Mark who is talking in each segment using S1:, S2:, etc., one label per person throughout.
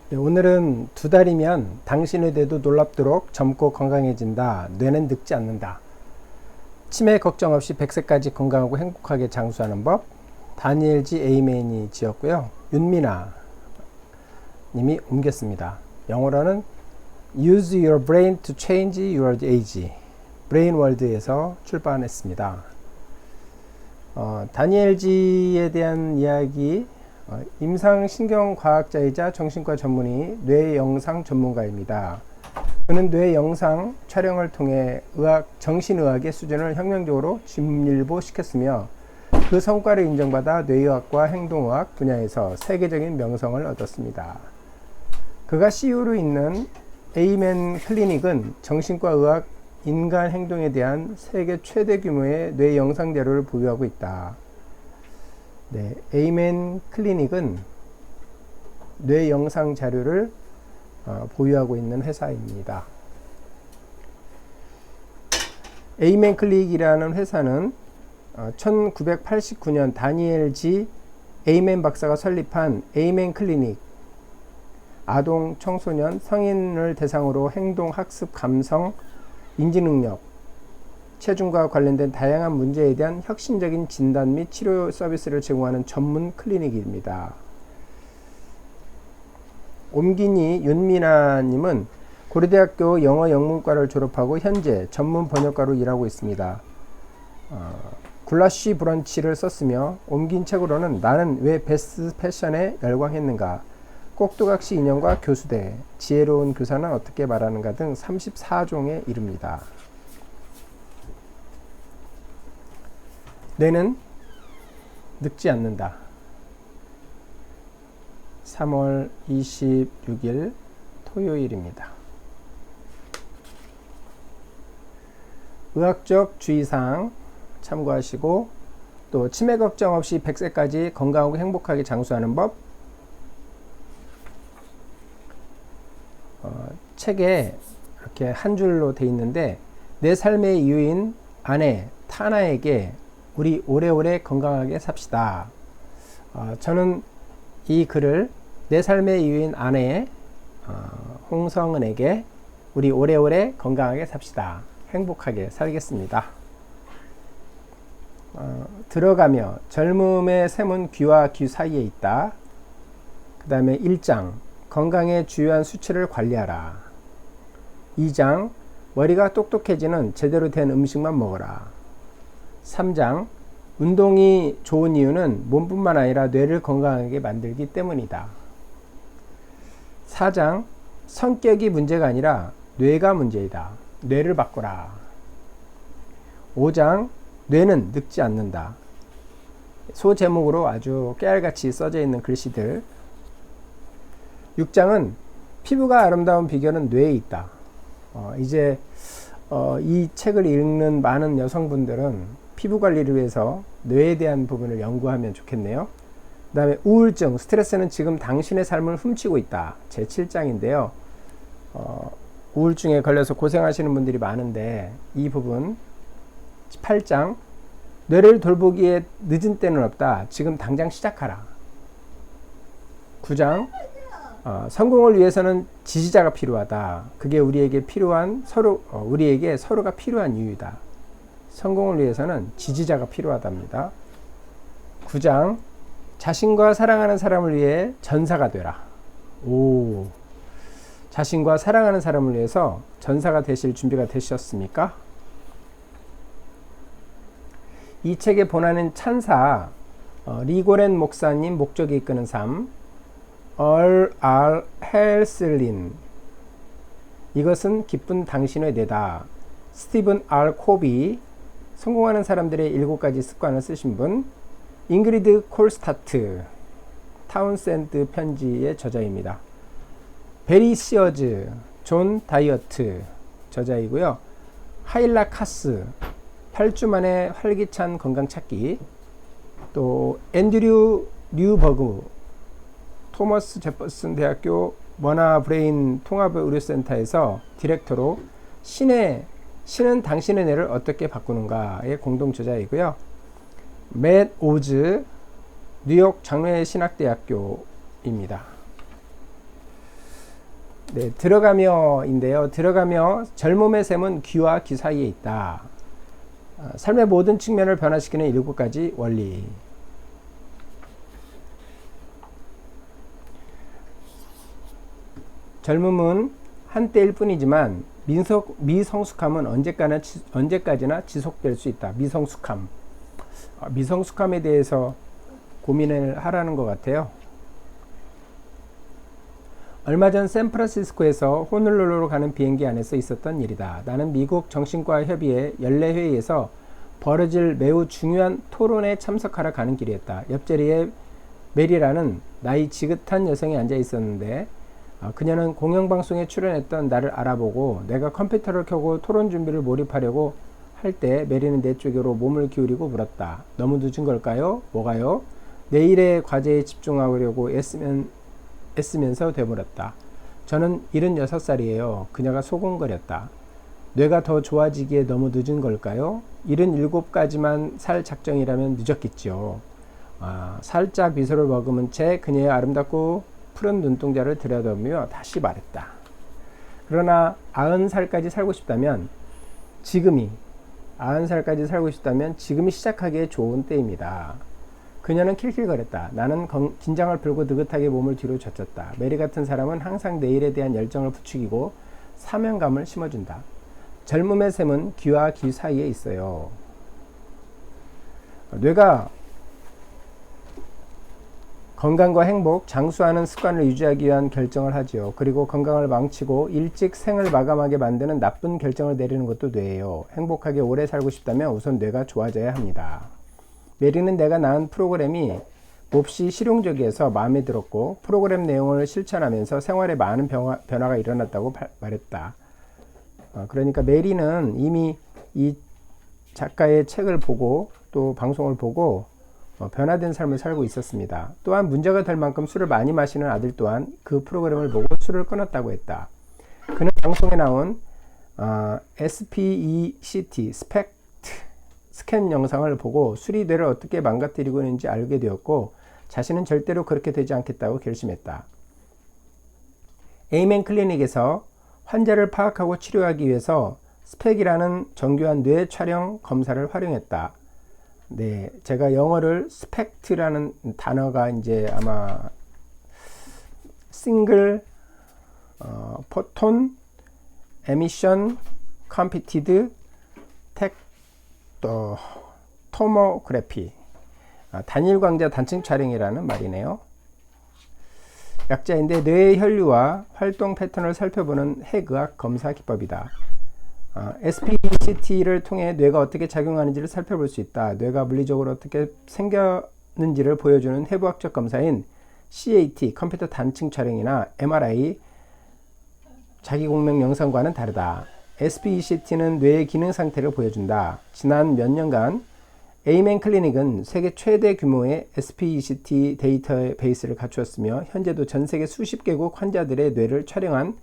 S1: 네, 오늘은 2달이면 당신의 뇌도 놀랍도록 젊고 건강해진다. 뇌는 늙지 않는다. 치매 걱정 없이 100세까지 건강하고 행복하게 장수하는 법. 다니엘 G. 에이맨이 지었고요. 윤미나 님이 옮겼습니다. 영어로는 Use your brain to change your age. 브레인월드에서 출판했습니다. 다니엘 G에 대한 이야기, 임상신경과학자이자 정신과 전문의 뇌영상 전문가입니다. 그는 뇌영상 촬영을 통해 정신의학의 수준을 혁명적으로 진일보시켰으며 그 성과를 인정받아 뇌의학과 행동의학 분야에서 세계적인 명성을 얻었습니다. 그가 CEO로 있는 에이맨 클리닉은 정신과 의학, 인간 행동에 대한 세계 최대 규모의 뇌영상 자료를 보유하고 있다. 네, 에이맨 클리닉은 뇌 영상 자료를 보유하고 있는 회사입니다. 에이맨 클리닉이라는 회사는 1989년 다니엘 G. 에이맨 박사가 설립한 에이맨 클리닉, 아동, 청소년, 성인을 대상으로 행동, 학습, 감성, 인지능력, 체중과 관련된 다양한 문제에 대한 혁신적인 진단 및 치료 서비스를 제공하는 전문 클리닉입니다. 옮기니 윤미나님은 고려대학교 영어 영문과를 졸업하고 현재 전문 번역가로 일하고 있습니다. 굴라쉬 브런치를 썼으며 옮긴 책으로는 나는 왜 베스트 패션에 열광했는가, 꼭두각시 인형과 교수대, 지혜로운 교사는 어떻게 말하는가 등 34종에 이릅니다. 뇌는 늙지 않는다. 3월 26일 토요일입니다. 의학적 주의사항 참고하시고, 또 치매 걱정 없이 100세까지 건강하고 행복하게 장수하는 법, 책에 이렇게 한 줄로 돼 있는데, 내 삶의 이유인 아내 타나에게 우리 오래오래 건강하게 삽시다. 저는 이 글을 내 삶의 이유인 아내 홍성은에게 우리 오래오래 건강하게 삽시다. 행복하게 살겠습니다. 들어가며 젊음의 샘은 귀와 귀 사이에 있다. 그 다음에 1장 건강의 주요한 수치를 관리하라. 2장 머리가 똑똑해지는 제대로 된 음식만 먹어라. 3장 운동이 좋은 이유는 몸뿐만 아니라 뇌를 건강하게 만들기 때문이다. 4장 성격이 문제가 아니라 뇌가 문제이다. 뇌를 바꾸라. 5장 뇌는 늙지 않는다. 소제목으로 아주 깨알같이 써져 있는 글씨들. 6장은 피부가 아름다운 비결은 뇌에 있다. 이제 이 책을 읽는 많은 여성분들은 피부 관리를 위해서 뇌에 대한 부분을 연구하면 좋겠네요. 그 다음에 우울증, 스트레스는 지금 당신의 삶을 훔치고 있다. 제 7장인데요. 우울증에 걸려서 고생하시는 분들이 많은데 이 부분 8장 뇌를 돌보기에 늦은 때는 없다. 지금 당장 시작하라. 9장 성공을 위해서는 지지자가 필요하다. 그게 우리에게 서로가 필요한 이유다. 성공을 위해서는 지지자가 필요하답니다. 9장 자신과 사랑하는 사람을 위해 전사가 되라. 자신과 사랑하는 사람을 위해서 전사가 되실 준비가 되셨습니까? 이 책의 본안은 찬사 리고렌 목사님 목적이 이끄는 삶, 얼 R 헬슬린, 이것은 기쁜 당신의 뇌다. 스티븐 R 코비, 성공하는 사람들의 7가지 습관을 쓰신 분, 잉그리드 콜스타트, 타운샌드 편지의 저자입니다. 베리 시어즈, 존 다이어트 저자이고요. 하일라 카스, 8주 만에 활기찬 건강 찾기, 또 앤드류 류버그, 토머스 제퍼슨 대학교 머나 브레인 통합의료센터에서 디렉터로 신은 당신의 뇌를 어떻게 바꾸는가의 공동 저자이고요. 맷 오즈, 뉴욕 장로회 신학대학교입니다. 네, 들어가며인데요. 들어가며 젊음의 셈은 귀와 귀 사이에 있다. 삶의 모든 측면을 변화시키는 7가지 원리. 젊음은 한때일 뿐이지만 미성숙함은 언제까지나 지속될 수 있다. 미성숙함. 미성숙함에 대해서 고민을 하라는 것 같아요. 얼마 전 샌프란시스코에서 호놀룰루로 가는 비행기 안에서 있었던 일이다. 나는 미국 정신과 협의회 연례회의에서 벌어질 매우 중요한 토론에 참석하러 가는 길이었다. 옆자리에 메리라는 나이 지긋한 여성이 앉아 있었는데 그녀는 공영방송에 출연했던 나를 알아보고 내가 컴퓨터를 켜고 토론 준비를 몰입하려고 할 때 메리는 내 쪽으로 몸을 기울이고 물었다. 너무 늦은 걸까요? 뭐가요? 내일의 과제에 집중하려고 애쓰면서 되물었다. 저는 76살이에요. 그녀가 소곤거렸다. 뇌가 더 좋아지기에 너무 늦은 걸까요? 77까지만 살 작정이라면 늦었겠지요. 살짝 미소를 머금은 채 그녀의 아름답고 푸른 눈동자를 들여다보며 다시 말했다. 그러나 90살까지 살고 싶다면 지금이 90살까지 살고 싶다면 지금이 시작하기에 좋은 때입니다. 그녀는 킬킬거렸다. 나는 긴장을 풀고 느긋하게 몸을 뒤로 젖혔다. 메리 같은 사람은 항상 내일에 대한 열정을 부추기고 사명감을 심어준다. 젊음의 셈은 귀와 귀 사이에 있어요. 뇌가 건강과 행복, 장수하는 습관을 유지하기 위한 결정을 하지요. 그리고 건강을 망치고 일찍 생을 마감하게 만드는 나쁜 결정을 내리는 것도 뇌예요. 행복하게 오래 살고 싶다면 우선 뇌가 좋아져야 합니다. 메리는 내가 낳은 프로그램이 몹시 실용적이어서 마음에 들었고 프로그램 내용을 실천하면서 생활에 많은 변화가 일어났다고 말했다. 그러니까 메리는 이미 이 작가의 책을 보고 또 방송을 보고 변화된 삶을 살고 있었습니다. 또한 문제가 될 만큼 술을 많이 마시는 아들 또한 그 프로그램을 보고 술을 끊었다고 했다. 그는 방송에 나온 SPECT 스캔 영상을 보고 술이 뇌를 어떻게 망가뜨리고 있는지 알게 되었고 자신은 절대로 그렇게 되지 않겠다고 결심했다. 에이멘 클리닉에서 환자를 파악하고 치료하기 위해서 스펙이라는 정교한 뇌 촬영 검사를 활용했다. 네, 제가 영어를 스펙트라는 단어가 이제 아마 싱글 포톤 에미션 컴피티드 토모그래피 단일 광자 단층 촬영이라는 말이네요. 약자인데 뇌의 혈류와 활동 패턴을 살펴보는 핵의학 검사 기법이다. SPECT를 통해 뇌가 어떻게 작용하는지를 살펴볼 수 있다. 뇌가 물리적으로 어떻게 생겼는지를 보여주는 해부학적 검사인 CAT 컴퓨터 단층 촬영이나 MRI 자기공명 영상과는 다르다. SPECT는 뇌의 기능 상태를 보여준다. 지난 몇 년간 에이멘 클리닉은 세계 최대 규모의 SPECT 데이터베이스를 갖추었으며 현재도 전 세계 수십 개국 환자들의 뇌를 촬영한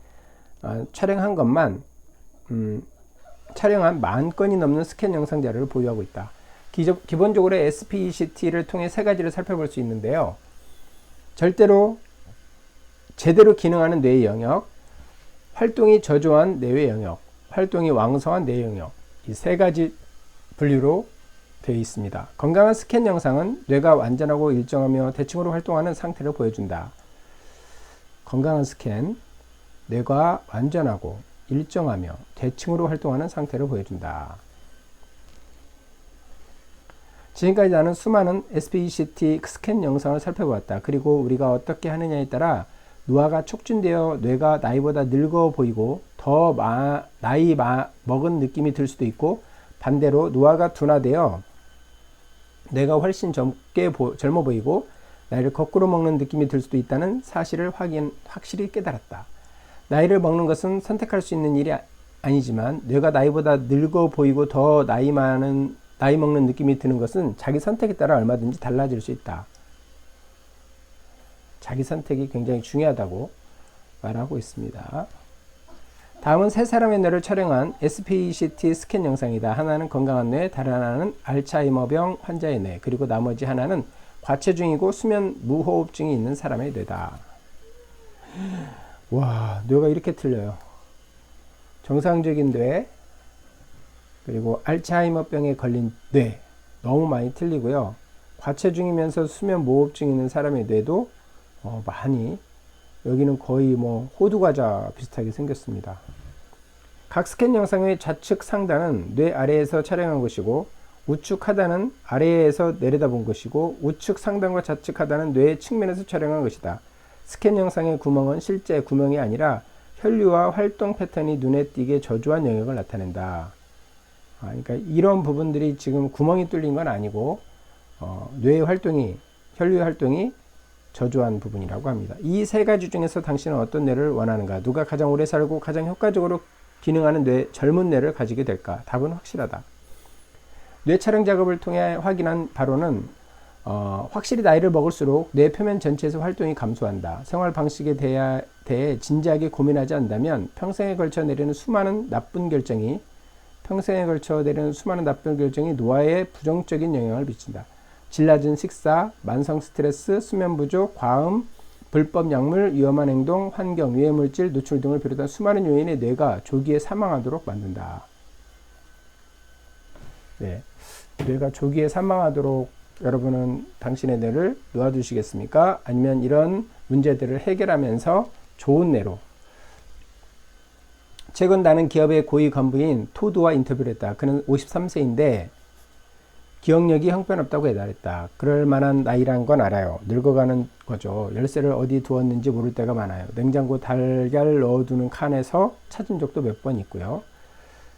S1: 만 건이 넘는 스캔 영상 자료를 보유하고 있다. 기본적으로 SPECT를 통해 세 가지를 살펴볼 수 있는데요. 제대로 기능하는 뇌의 영역, 활동이 저조한 뇌의 영역, 활동이 왕성한 뇌의 영역, 이 세 가지 분류로 되어 있습니다. 건강한 스캔 영상은 뇌가 완전하고 일정하며 대칭으로 활동하는 상태를 보여준다. 건강한 스캔, 뇌가 완전하고 일정하며 대칭으로 활동하는 상태를 보여준다. 지금까지 나는 수많은 SPECT 스캔 영상을 살펴보았다. 그리고 우리가 어떻게 하느냐에 따라 노화가 촉진되어 뇌가 나이보다 늙어 보이고 더 나이 먹은 느낌이 들 수도 있고 반대로 노화가 둔화되어 뇌가 훨씬 젊어 보이고 나이를 거꾸로 먹는 느낌이 들 수도 있다는 사실을 확실히 깨달았다. 나이를 먹는 것은 선택할 수 있는 일이 아니지만 뇌가 나이보다 늙어 보이고 더 나이 먹는 느낌이 드는 것은 자기 선택에 따라 얼마든지 달라질 수 있다. 자기 선택이 굉장히 중요하다고 말하고 있습니다. 다음은 세 사람의 뇌를 촬영한 SPECT 스캔 영상이다. 하나는 건강한 뇌, 다른 하나는 알츠하이머병 환자의 뇌, 그리고 나머지 하나는 과체중이고 수면 무호흡증이 있는 사람의 뇌다. 와, 뇌가 이렇게 틀려요. 정상적인 뇌, 그리고 알츠하이머병에 걸린 뇌, 너무 많이 틀리고요. 과체중이면서 수면 무호흡증 있는 사람의 뇌도 많이, 여기는 거의 뭐 호두과자 비슷하게 생겼습니다. 각 스캔 영상의 좌측 상단은 뇌 아래에서 촬영한 것이고, 우측 하단은 아래에서 내려다본 것이고, 우측 상단과 좌측 하단은 뇌의 측면에서 촬영한 것이다. 스캔 영상의 구멍은 실제 구멍이 아니라 혈류와 활동 패턴이 눈에 띄게 저조한 영역을 나타낸다. 그러니까 이런 부분들이 지금 구멍이 뚫린 건 아니고 뇌의 활동이, 혈류의 활동이 저조한 부분이라고 합니다. 이 세 가지 중에서 당신은 어떤 뇌를 원하는가? 누가 가장 오래 살고 가장 효과적으로 기능하는 뇌, 젊은 뇌를 가지게 될까? 답은 확실하다. 뇌 촬영 작업을 통해 확인한 바로는 확실히 나이를 먹을수록 뇌 표면 전체에서 활동이 감소한다. 생활 방식에 대해 진지하게 고민하지 않는다면 평생에 걸쳐 내리는 수많은 나쁜 결정이 노화에 부정적인 영향을 미친다. 질 낮은 식사, 만성 스트레스, 수면 부족, 과음, 불법 약물, 위험한 행동, 환경, 유해물질, 노출 등을 비롯한 수많은 요인의 뇌가 조기에 사망하도록 만든다. 네, 뇌가 조기에 사망하도록 여러분은 당신의 뇌를 놓아두시겠습니까? 아니면 이런 문제들을 해결하면서 좋은 뇌로. 최근 나는 기업의 고위 간부인 토드와 인터뷰를 했다. 그는 53세인데 기억력이 형편없다고 해달했다. 그럴 만한 나이란 건 알아요. 늙어가는 거죠. 열쇠를 어디 두었는지 모를 때가 많아요. 냉장고 달걀 넣어두는 칸에서 찾은 적도 몇 번 있고요.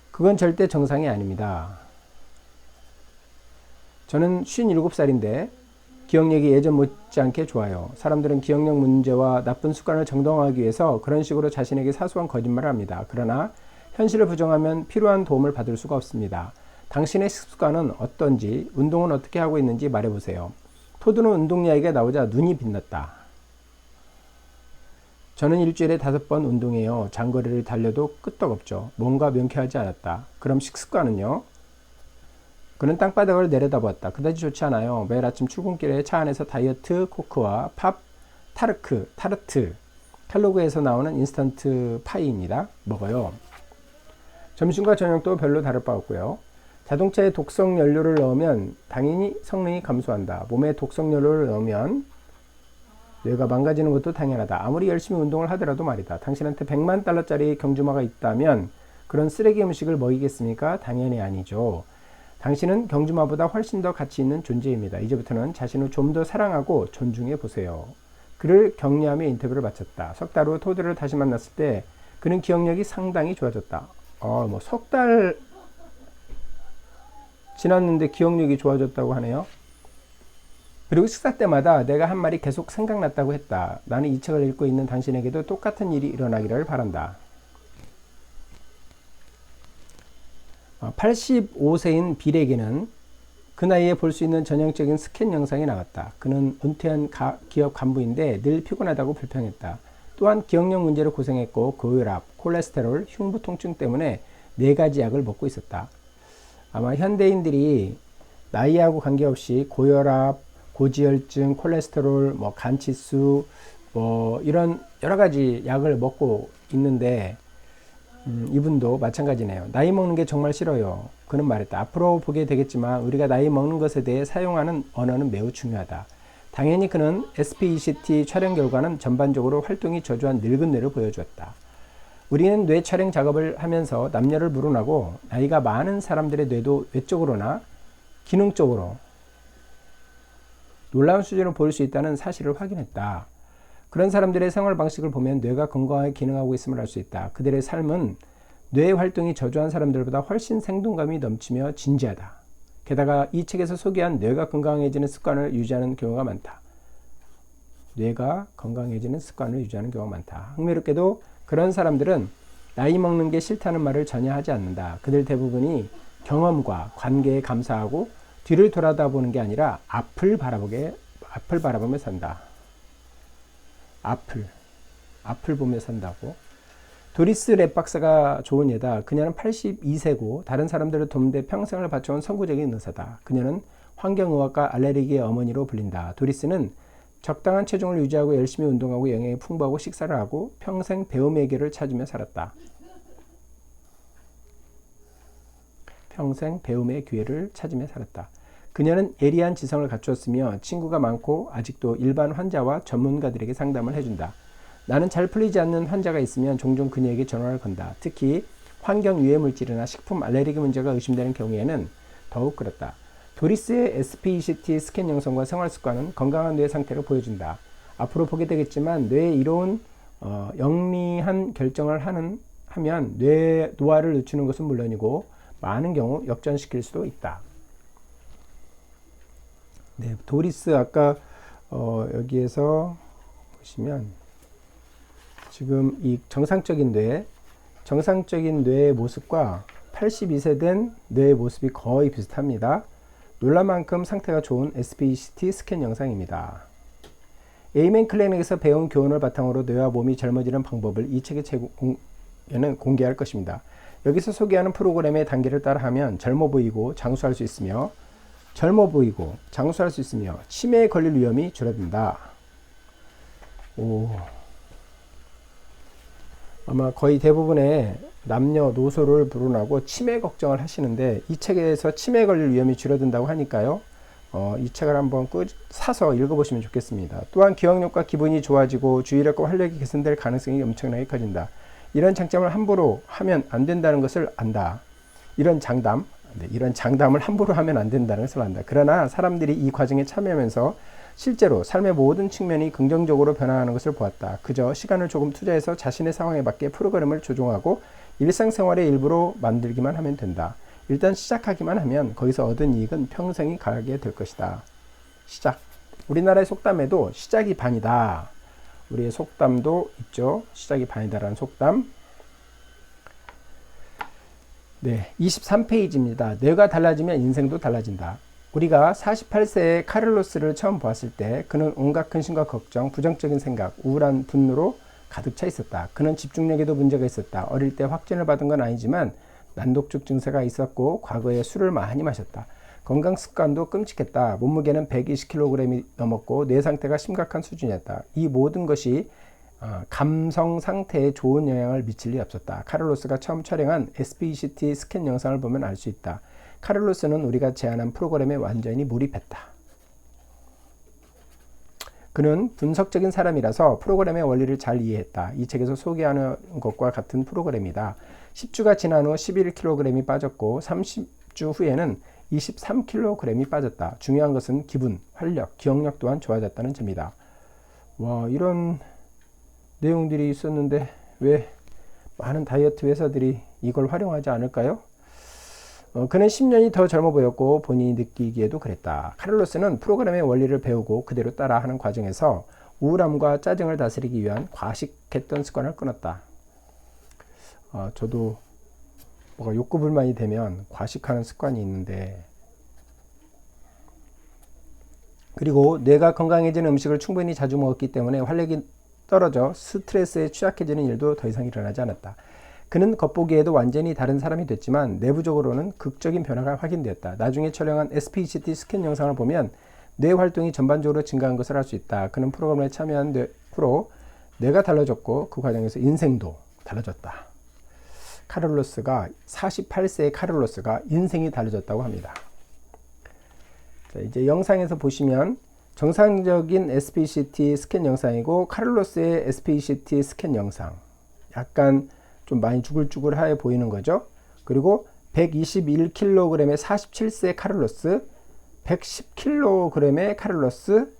S1: 그건 절대 정상이 아닙니다. 저는 57살인데 기억력이 예전 못지않게 좋아요. 사람들은 기억력 문제와 나쁜 습관을 정당화하기 위해서 그런 식으로 자신에게 사소한 거짓말을 합니다. 그러나 현실을 부정하면 필요한 도움을 받을 수가 없습니다. 당신의 습관은 어떤지, 운동은 어떻게 하고 있는지 말해보세요. 토드는 운동 이야기가 나오자 눈이 빛났다. 저는 일주일에 5번 운동해요. 장거리를 달려도 끄떡없죠. 뭔가 명쾌하지 않았다. 그럼 식습관은요? 그는 땅바닥을 내려다보았다. 그다지 좋지 않아요. 매일 아침 출근길에 차 안에서 다이어트 코크와 팝, 타르트, 켈로그에서 나오는 인스턴트 파이입니다. 먹어요. 점심과 저녁도 별로 다를 바 없고요. 자동차에 독성 연료를 넣으면 당연히 성능이 감소한다. 몸에 독성 연료를 넣으면 뇌가 망가지는 것도 당연하다. 아무리 열심히 운동을 하더라도 말이다. 당신한테 100만 달러짜리 경주마가 있다면 그런 쓰레기 음식을 먹이겠습니까? 당연히 아니죠. 당신은 경주마보다 훨씬 더 가치 있는 존재입니다. 이제부터는 자신을 좀 더 사랑하고 존중해 보세요. 그를 격려하며 인터뷰를 마쳤다. 석 달 후 토드를 다시 만났을 때 그는 기억력이 상당히 좋아졌다. 석 달 지났는데 기억력이 좋아졌다고 하네요. 그리고 식사 때마다 내가 한 말이 계속 생각났다고 했다. 나는 이 책을 읽고 있는 당신에게도 똑같은 일이 일어나기를 바란다. 85세인 빌에게는 그 나이에 볼 수 있는 전형적인 스캔 영상이 나왔다. 그는 은퇴한 기업 간부인데 늘 피곤하다고 불평했다. 또한 기억력 문제로 고생했고 고혈압, 콜레스테롤, 흉부 통증 때문에 4가지 약을 먹고 있었다. 아마 현대인들이 나이하고 관계없이 고혈압, 고지혈증, 콜레스테롤, 간치수, 이런 여러 가지 약을 먹고 있는데 이분도 마찬가지네요. 나이 먹는 게 정말 싫어요. 그는 말했다. 앞으로 보게 되겠지만 우리가 나이 먹는 것에 대해 사용하는 언어는 매우 중요하다. 당연히 그는 SPECT 촬영 결과는 전반적으로 활동이 저조한 늙은 뇌를 보여주었다. 우리는 뇌 촬영 작업을 하면서 남녀를 물어나고 나이가 많은 사람들의 뇌도 외적으로나 기능적으로 놀라운 수준을 보일 수 있다는 사실을 확인했다. 그런 사람들의 생활 방식을 보면 뇌가 건강하게 기능하고 있음을 알 수 있다. 그들의 삶은 뇌 활동이 저조한 사람들보다 훨씬 생동감이 넘치며 진지하다. 게다가 이 책에서 소개한 뇌가 건강해지는 습관을 유지하는 경우가 많다. 뇌가 건강해지는 습관을 유지하는 경우가 많다. 흥미롭게도 그런 사람들은 나이 먹는 게 싫다는 말을 전혀 하지 않는다. 그들 대부분이 경험과 관계에 감사하고 뒤를 돌아다보는 게 아니라 앞을 바라보며 산다. 앞을 보며 산다고. 도리스 랩 박사가 좋은 예다. 그녀는 82세고 다른 사람들을 돕는데 평생을 바쳐온 선구적인 의사다. 그녀는 환경의학과 알레르기의 어머니로 불린다. 도리스는 적당한 체중을 유지하고 열심히 운동하고 영양이 풍부하고 식사를 하고 평생 배움의 길을 찾으며 살았다. 평생 배움의 기회를 찾으며 살았다. 그녀는 예리한 지성을 갖추었으며 친구가 많고 아직도 일반 환자와 전문가들에게 상담을 해준다. 나는 잘 풀리지 않는 환자가 있으면 종종 그녀에게 전화를 건다. 특히 환경 유해 물질이나 식품 알레르기 문제가 의심되는 경우에는 더욱 그렇다. 도리스의 SPECT 스캔 영상과 생활 습관은 건강한 뇌 상태를 보여준다. 앞으로 보게 되겠지만 뇌에 이로운 영리한 결정을 하면 뇌 노화를 늦추는 것은 물론이고 많은 경우 역전시킬 수도 있다. 네, 도리스 아까 여기에서 보시면 지금 이 정상적인 뇌의 모습과 82세 된 뇌의 모습이 거의 비슷합니다. 놀랄만큼 상태가 좋은 SPECT 스캔 영상입니다. 에이맨 클레넥에서 배운 교훈을 바탕으로 뇌와 몸이 젊어지는 방법을 이 책의 제공에는 공개할 것입니다. 여기서 소개하는 프로그램의 단계를 따라하면 젊어 보이고 장수할 수 있으며 치매에 걸릴 위험이 줄어든다. 아마 거의 대부분의 남녀노소를 불문하고 치매 걱정을 하시는데 이 책에서 치매에 걸릴 위험이 줄어든다고 하니까요. 이 책을 한번 사서 읽어보시면 좋겠습니다. 또한 기억력과 기분이 좋아지고 주의력과 활력이 개선될 가능성이 엄청나게 커진다. 이런 장점을 함부로 하면 안 된다는 것을 안다. 이런 장담을 함부로 하면 안 된다는 것을 안다. 그러나 사람들이 이 과정에 참여하면서 실제로 삶의 모든 측면이 긍정적으로 변화하는 것을 보았다. 그저 시간을 조금 투자해서 자신의 상황에 맞게 프로그램을 조종하고 일상생활의 일부로 만들기만 하면 된다. 일단 시작하기만 하면 거기서 얻은 이익은 평생이 가게 될 것이다. 시작. 우리나라의 속담에도 시작이 반이다. 우리의 속담도 있죠. 시작이 반이다라는 속담. 네, 23페이지입니다. 뇌가 달라지면 인생도 달라진다. 우리가 48세의 카를로스를 처음 보았을 때 그는 온갖 근심과 걱정, 부정적인 생각, 우울한 분노로 가득 차 있었다. 그는 집중력에도 문제가 있었다. 어릴 때 확진을 받은 건 아니지만 난독증 증세가 있었고 과거에 술을 많이 마셨다. 건강 습관도 끔찍했다. 몸무게는 120kg이 넘었고 뇌 상태가 심각한 수준이었다. 이 모든 것이 감성 상태에 좋은 영향을 미칠 리 없었다. 카를로스가 처음 촬영한 SPECT 스캔 영상을 보면 알 수 있다. 카를로스는 우리가 제안한 프로그램에 완전히 몰입했다. 그는 분석적인 사람이라서 프로그램의 원리를 잘 이해했다. 이 책에서 소개하는 것과 같은 프로그램이다. 10주가 지난 후 11kg이 빠졌고 30주 후에는 23kg이 빠졌다. 중요한 것은 기분, 활력, 기억력 또한 좋아졌다는 점이다. 와, 이런 내용들이 있었는데 왜 많은 다이어트 회사들이 이걸 활용하지 않을까요? 그는 10년이 더 젊어 보였고 본인이 느끼기에도 그랬다. 카를로스는 프로그램의 원리를 배우고 그대로 따라하는 과정에서 우울함과 짜증을 다스리기 위한 과식했던 습관을 끊었다. 저도 뭐가 욕구불만이 되면 과식하는 습관이 있는데, 그리고 뇌가 건강해진 음식을 충분히 자주 먹었기 때문에 활력이 떨어져 스트레스에 취약해지는 일도 더 이상 일어나지 않았다. 그는 겉보기에도 완전히 다른 사람이 됐지만 내부적으로는 극적인 변화가 확인되었다. 나중에 촬영한 SPECT 스캔 영상을 보면 뇌 활동이 전반적으로 증가한 것을 알 수 있다. 그는 프로그램에 참여한 후로 뇌가 달라졌고 그 과정에서 인생도 달라졌다. 48세의 카를로스가 인생이 달라졌다고 합니다. 자, 이제 영상에서 보시면 정상적인 SPECT 스캔 영상이고 카를로스의 SPECT 스캔 영상, 약간 좀 많이 쭈글쭈글해 보이는 거죠. 그리고 121kg의 47세 카를로스, 110kg의 카를로스,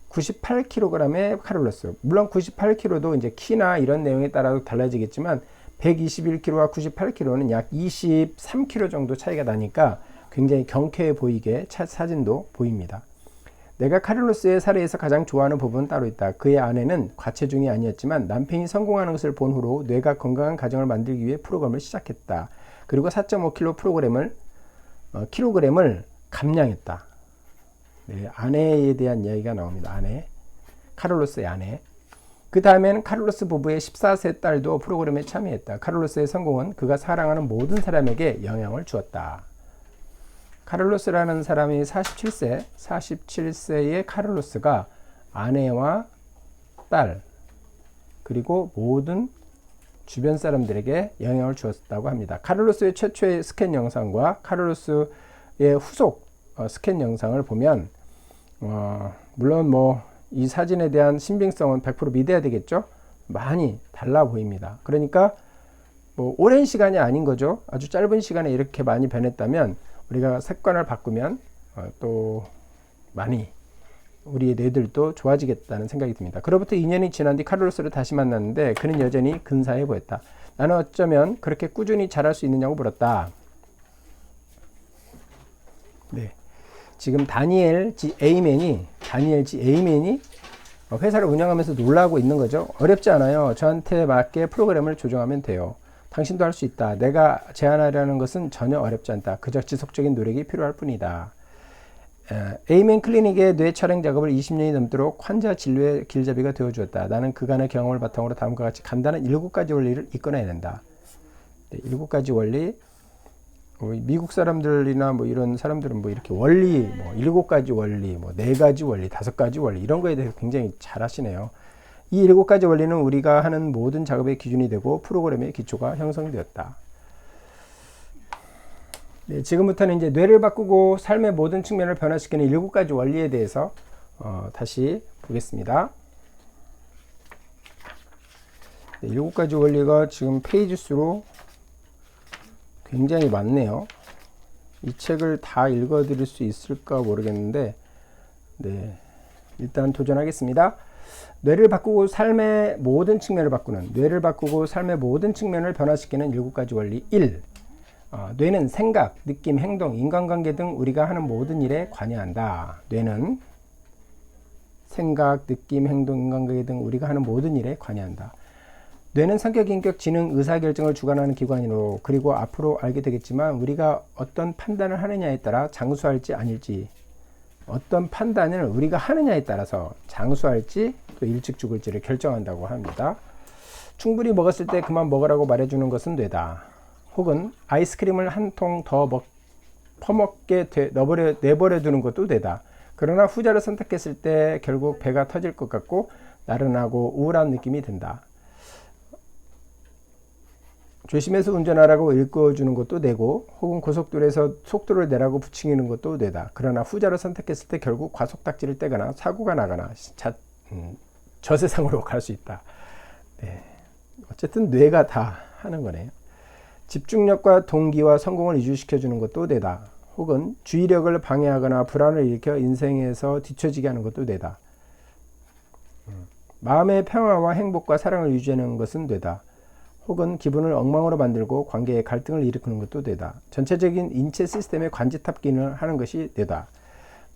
S1: 98kg의 카를로스. 물론 98kg도 이제 키나 이런 내용에 따라서 달라지겠지만 121kg와 98kg는 약 23kg 정도 차이가 나니까 굉장히 경쾌해 보이게 사진도 보입니다. 내가 카를로스의 사례에서 가장 좋아하는 부분은 따로 있다. 그의 아내는 과체중이 아니었지만 남편이 성공하는 것을 본 후로 뇌가 건강한 가정을 만들기 위해 프로그램을 시작했다. 그리고 4.5kg 킬로그램을 감량했다. 네, 아내에 대한 이야기가 나옵니다. 카를로스의 아내. 그 다음에는 카를로스 부부의 14세 딸도 프로그램에 참여했다. 카를로스의 성공은 그가 사랑하는 모든 사람에게 영향을 주었다. 카를로스라는 사람이 47세의 카를로스가 아내와 딸 그리고 모든 주변 사람들에게 영향을 주었다고 합니다. 카를로스의 최초의 스캔 영상과 카를로스의 후속 스캔 영상을 보면 물론 뭐 이 사진에 대한 신빙성은 100% 믿어야 되겠죠. 많이 달라 보입니다. 그러니까 뭐 오랜 시간이 아닌 거죠. 아주 짧은 시간에 이렇게 많이 변했다면 우리가 습관을 바꾸면 또 많이 우리의 뇌들도 좋아지겠다는 생각이 듭니다. 그로부터 2년이 지난 뒤 카를로스를 다시 만났는데 그는 여전히 근사해 보였다. 나는 어쩌면 그렇게 꾸준히 잘할 수 있느냐고 물었다. 네. 지금 다니엘 G. 에이맨이 회사를 운영하면서 놀라고 있는 거죠. 어렵지 않아요. 저한테 맞게 프로그램을 조정하면 돼요. 당신도 할 수 있다. 내가 제안하려는 것은 전혀 어렵지 않다. 그저 지속적인 노력이 필요할 뿐이다. 에이맨 클리닉의 뇌 촬영 작업을 20년이 넘도록 환자 진료의 길잡이가 되어주었다. 나는 그간의 경험을 바탕으로 다음과 같이 간단한 7가지 원리를 이끌어내는다. 네, 7가지 원리. 미국 사람들이나 뭐 이런 사람들은 뭐 이렇게 원리, 뭐 7가지 원리, 뭐 4가지 원리, 5가지 원리 이런 거에 대해서 굉장히 잘 하시네요. 이 7가지 원리는 우리가 하는 모든 작업의 기준이 되고 프로그램의 기초가 형성되었다. 네, 지금부터는 이제 뇌를 바꾸고 삶의 모든 측면을 변화시키는 7가지 원리에 대해서 다시 보겠습니다. 네, 7가지 원리가 지금 페이지 수로 굉장히 많네요. 이 책을 다 읽어드릴 수 있을까 모르겠는데 네, 일단 도전하겠습니다. 뇌를 바꾸고 삶의 모든 측면을 바꾸는 뇌를 바꾸고 삶의 모든 측면을 변화시키는 7가지 원리 1. 뇌는 생각, 느낌, 행동, 인간관계 등 우리가 하는 모든 일에 관여한다. 뇌는 생각, 느낌, 행동, 인간관계 등 우리가 하는 모든 일에 관여한다. 뇌는 성격, 인격, 지능, 의사결정을 주관하는 기관이로 그리고 앞으로 알게 되겠지만 우리가 어떤 판단을 하느냐에 따라 장수할지 아닐지 어떤 판단을 우리가 하느냐에 따라서 장수할지 또 일찍 죽을지를 결정한다고 합니다. 충분히 먹었을 때 그만 먹으라고 말해주는 것은 뇌다. 혹은 아이스크림을 한 통 더 퍼먹게 내버려 두는 것도 뇌다. 그러나 후자를 선택했을 때 결국 배가 터질 것 같고 나른하고 우울한 느낌이 든다. 조심해서 운전하라고 일궈주는 것도 뇌고 혹은 고속도로에서 속도를 내라고 부추기는 것도 뇌다. 그러나 후자를 선택했을 때 결국 과속딱지를 떼거나 사고가 나거나 저 세상으로 갈 수 있다. 네. 어쨌든 뇌가 다 하는 거네요. 집중력과 동기와 성공을 이주시켜주는 것도 뇌다. 혹은 주의력을 방해하거나 불안을 일으켜 인생에서 뒤처지게 하는 것도 뇌다. 마음의 평화와 행복과 사랑을 유지하는 것은 뇌다. 혹은 기분을 엉망으로 만들고 관계에 갈등을 일으키는 것도 뇌다. 전체적인 인체 시스템의 관제탑기능을 하는 것이 뇌다.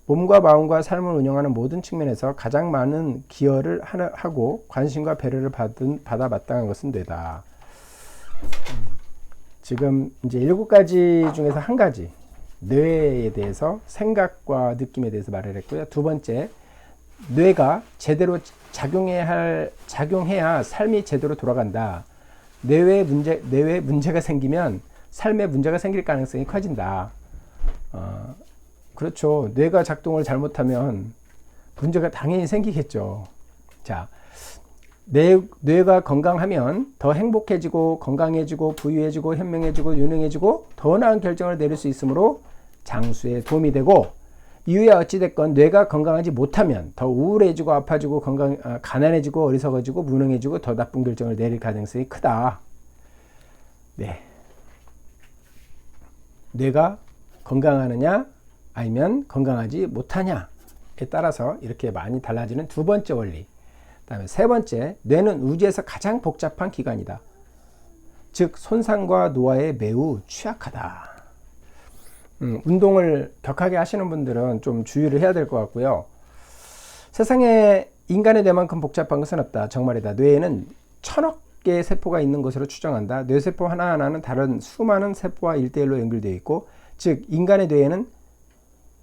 S1: 몸과 마음과 삶을 운영하는 모든 측면에서 가장 많은 기여를 하고 관심과 배려를 받아 마땅한 것은 뇌다. 지금 이제 7가지 중에서 한 가지 뇌에 대해서 생각과 느낌에 대해서 말을 했고요. 두 번째, 뇌가 제대로 작용해야 삶이 제대로 돌아간다. 뇌에 문제가 생기면 삶에 문제가 생길 가능성이 커진다. 그렇죠. 뇌가 작동을 잘못하면 문제가 당연히 생기겠죠. 자, 뇌가 건강하면 더 행복해지고 건강해지고 부유해지고 현명해지고 유능해지고 더 나은 결정을 내릴 수 있으므로 장수에 도움이 되고 이후에 어찌됐건 뇌가 건강하지 못하면 더 우울해지고 아파지고 가난해지고 어리석어지고 무능해지고 더 나쁜 결정을 내릴 가능성이 크다. 네. 뇌가 건강하느냐 아니면 건강하지 못하냐에 따라서 이렇게 많이 달라지는 두 번째 원리. 그다음에 세 번째, 뇌는 우주에서 가장 복잡한 기관이다. 즉 손상과 노화에 매우 취약하다. 운동을 격하게 하시는 분들은 좀 주의를 해야 될 것 같고요. 세상에 인간의 뇌만큼 복잡한 것은 없다. 정말이다. 뇌에는 1000억 개의 세포가 있는 것으로 추정한다. 뇌세포 하나하나는 다른 수많은 세포와 1대1로 연결되어 있고, 즉 인간의 뇌에는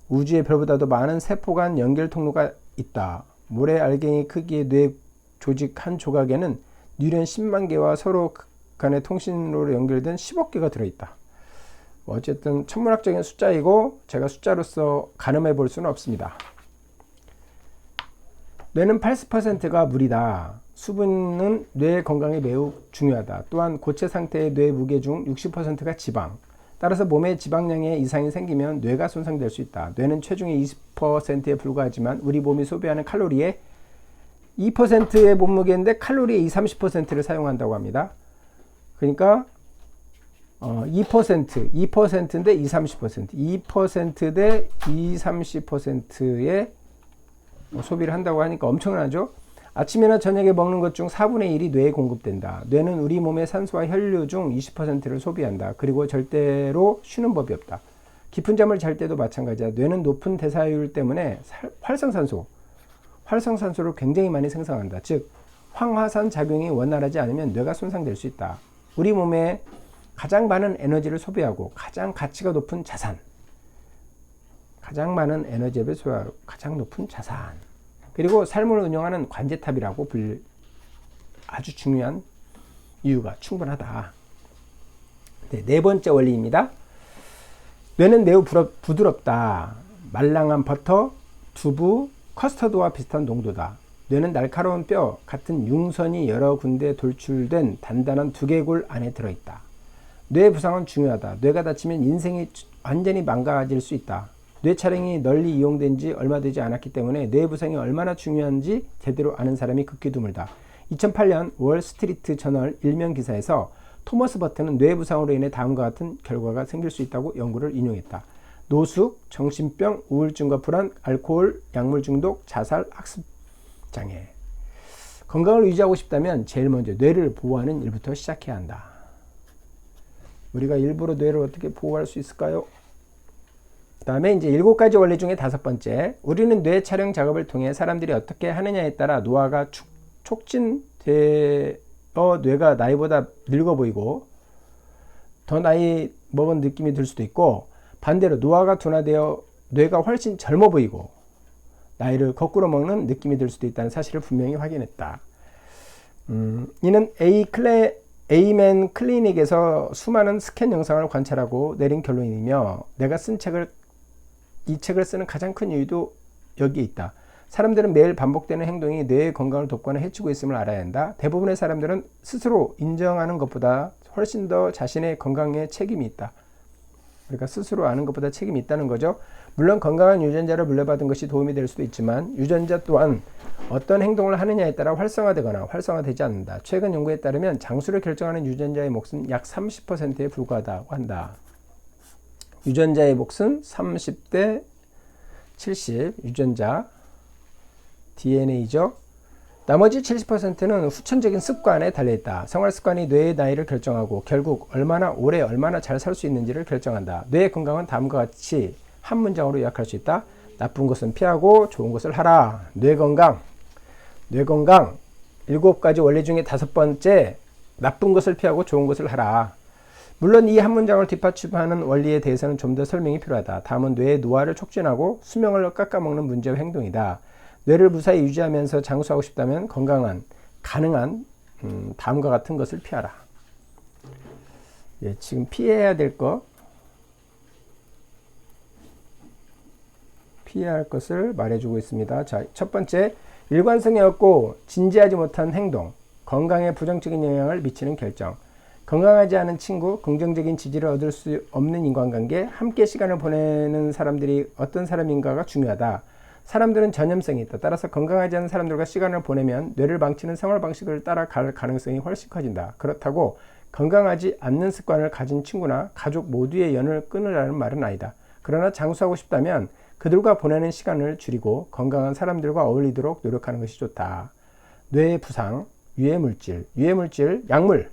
S1: 우주의 별보다도 많은 세포 간 연결 통로가 있다. 모래 알갱이 크기의 뇌 조직 한 조각에는 뉴런 10만 개와 서로 간의 통신로로 연결된 10억 개가 들어있다. 어쨌든 천문학적인 숫자이고 제가 숫자로서 가늠해 볼 수는 없습니다. 뇌는 80%가 물이다. 수분은 뇌 건강에 매우 중요하다. 또한 고체 상태의 뇌 무게 중 60%가 지방. 따라서 몸에 지방량에 이상이 생기면 뇌가 손상될 수 있다. 뇌는 체중의 20%에 불과하지만 우리 몸이 소비하는 칼로리의 2%의 몸무게인데 칼로리의 30%를 사용한다고 합니다. 그러니까 2%인데 2, 30%대 30%의 소비를 한다고 하니까 엄청나죠? 아침이나 저녁에 먹는 것 중 4분의 1이 뇌에 공급된다. 뇌는 우리 몸의 산소와 혈류 중 20%를 소비한다. 그리고 절대로 쉬는 법이 없다. 깊은 잠을 잘 때도 마찬가지야. 뇌는 높은 대사율 때문에 활성산소를 굉장히 많이 생성한다. 즉 황화산 작용이 원활하지 않으면 뇌가 손상될 수 있다. 우리 몸에 가장 많은 에너지를 소비하고 가장 가치가 높은 자산, 가장 많은 에너지를 소비하고 가장 높은 자산, 그리고 삶을 운영하는 관제탑이라고 불릴 아주 중요한 이유가 충분하다. 네 번째 원리입니다. 뇌는 매우 부드럽다. 말랑한 버터, 두부, 커스터드와 비슷한 농도다. 뇌는 날카로운 뼈 같은 융선이 여러 군데 돌출된 단단한 두개골 안에 들어있다. 뇌 부상은 중요하다. 뇌가 다치면 인생이 완전히 망가질 수 있다. 뇌 촬영이 널리 이용된 지 얼마 되지 않았기 때문에 뇌 부상이 얼마나 중요한지 제대로 아는 사람이 극히 드물다. 2008년 월스트리트 저널 일면 기사에서 토머스 버튼은 뇌 부상으로 인해 다음과 같은 결과가 생길 수 있다고 연구를 인용했다. 노숙, 정신병, 우울증과 불안, 알코올, 약물 중독, 자살, 학습 장애. 건강을 유지하고 싶다면 제일 먼저 뇌를 보호하는 일부터 시작해야 한다. 우리가 일부러 뇌를 어떻게 보호할 수 있을까요? 그 다음에 이제 7가지 원리 중에 5번째. 우리는 뇌 촬영 작업을 통해 사람들이 어떻게 하느냐에 따라 노화가 촉진되어 뇌가 나이보다 늙어 보이고 더 나이 먹은 느낌이 들 수도 있고, 반대로 노화가 둔화되어 뇌가 훨씬 젊어 보이고 나이를 거꾸로 먹는 느낌이 들 수도 있다는 사실을 분명히 확인했다. 이는 에이맨 클리닉에서 수많은 스캔 영상을 관찰하고 내린 결론이며, 내가 이 책을 쓰는 가장 큰 이유도 여기에 있다. 사람들은 매일 반복되는 행동이 뇌의 건강을 돕거나 해치고 있음을 알아야 한다. 대부분의 사람들은 스스로 인정하는 것보다 훨씬 더 자신의 건강에 책임이 있다. 그러니까 스스로 아는 것보다 책임이 있다는 거죠. 물론 건강한 유전자를 물려받은 것이 도움이 될 수도 있지만 유전자 또한 어떤 행동을 하느냐에 따라 활성화되거나 활성화되지 않는다. 최근 연구에 따르면 장수를 결정하는 유전자의 몫은 약 30%에 불과하다고 한다. 유전자의 몫은 30대 70 유전자 DNA죠. 나머지 70%는 후천적인 습관에 달려있다. 생활습관이 뇌의 나이를 결정하고 결국 얼마나 오래 얼마나 잘 살 수 있는지를 결정한다. 뇌의 건강은 다음과 같이 한 문장으로 요약할 수 있다. 나쁜 것은 피하고 좋은 것을 하라. 뇌건강 7가지 원리 중에 5번째, 나쁜 것을 피하고 좋은 것을 하라. 물론 이 한 문장을 뒷받침하는 원리에 대해서는 좀 더 설명이 필요하다. 다음은 뇌의 노화를 촉진하고 수명을 깎아먹는 문제와 행동이다. 뇌를 무사히 유지하면서 장수하고 싶다면 가능한 다음과 같은 것을 피하라. 지금 피해야 될 거, 피해야 할 것을 말해주고 있습니다. 자, 첫 번째, 일관성이 없고 진지하지 못한 행동, 건강에 부정적인 영향을 미치는 결정. 건강하지 않은 친구, 긍정적인 지지를 얻을 수 없는 인간관계, 함께 시간을 보내는 사람들이 어떤 사람인가가 중요하다. 사람들은 전염성이 있다. 따라서 건강하지 않은 사람들과 시간을 보내면 뇌를 망치는 생활 방식을 따라갈 가능성이 훨씬 커진다. 그렇다고 건강하지 않는 습관을 가진 친구나 가족 모두의 연을 끊으라는 말은 아니다. 그러나 장수하고 싶다면 그들과 보내는 시간을 줄이고 건강한 사람들과 어울리도록 노력하는 것이 좋다. 뇌 부상, 유해물질, 약물,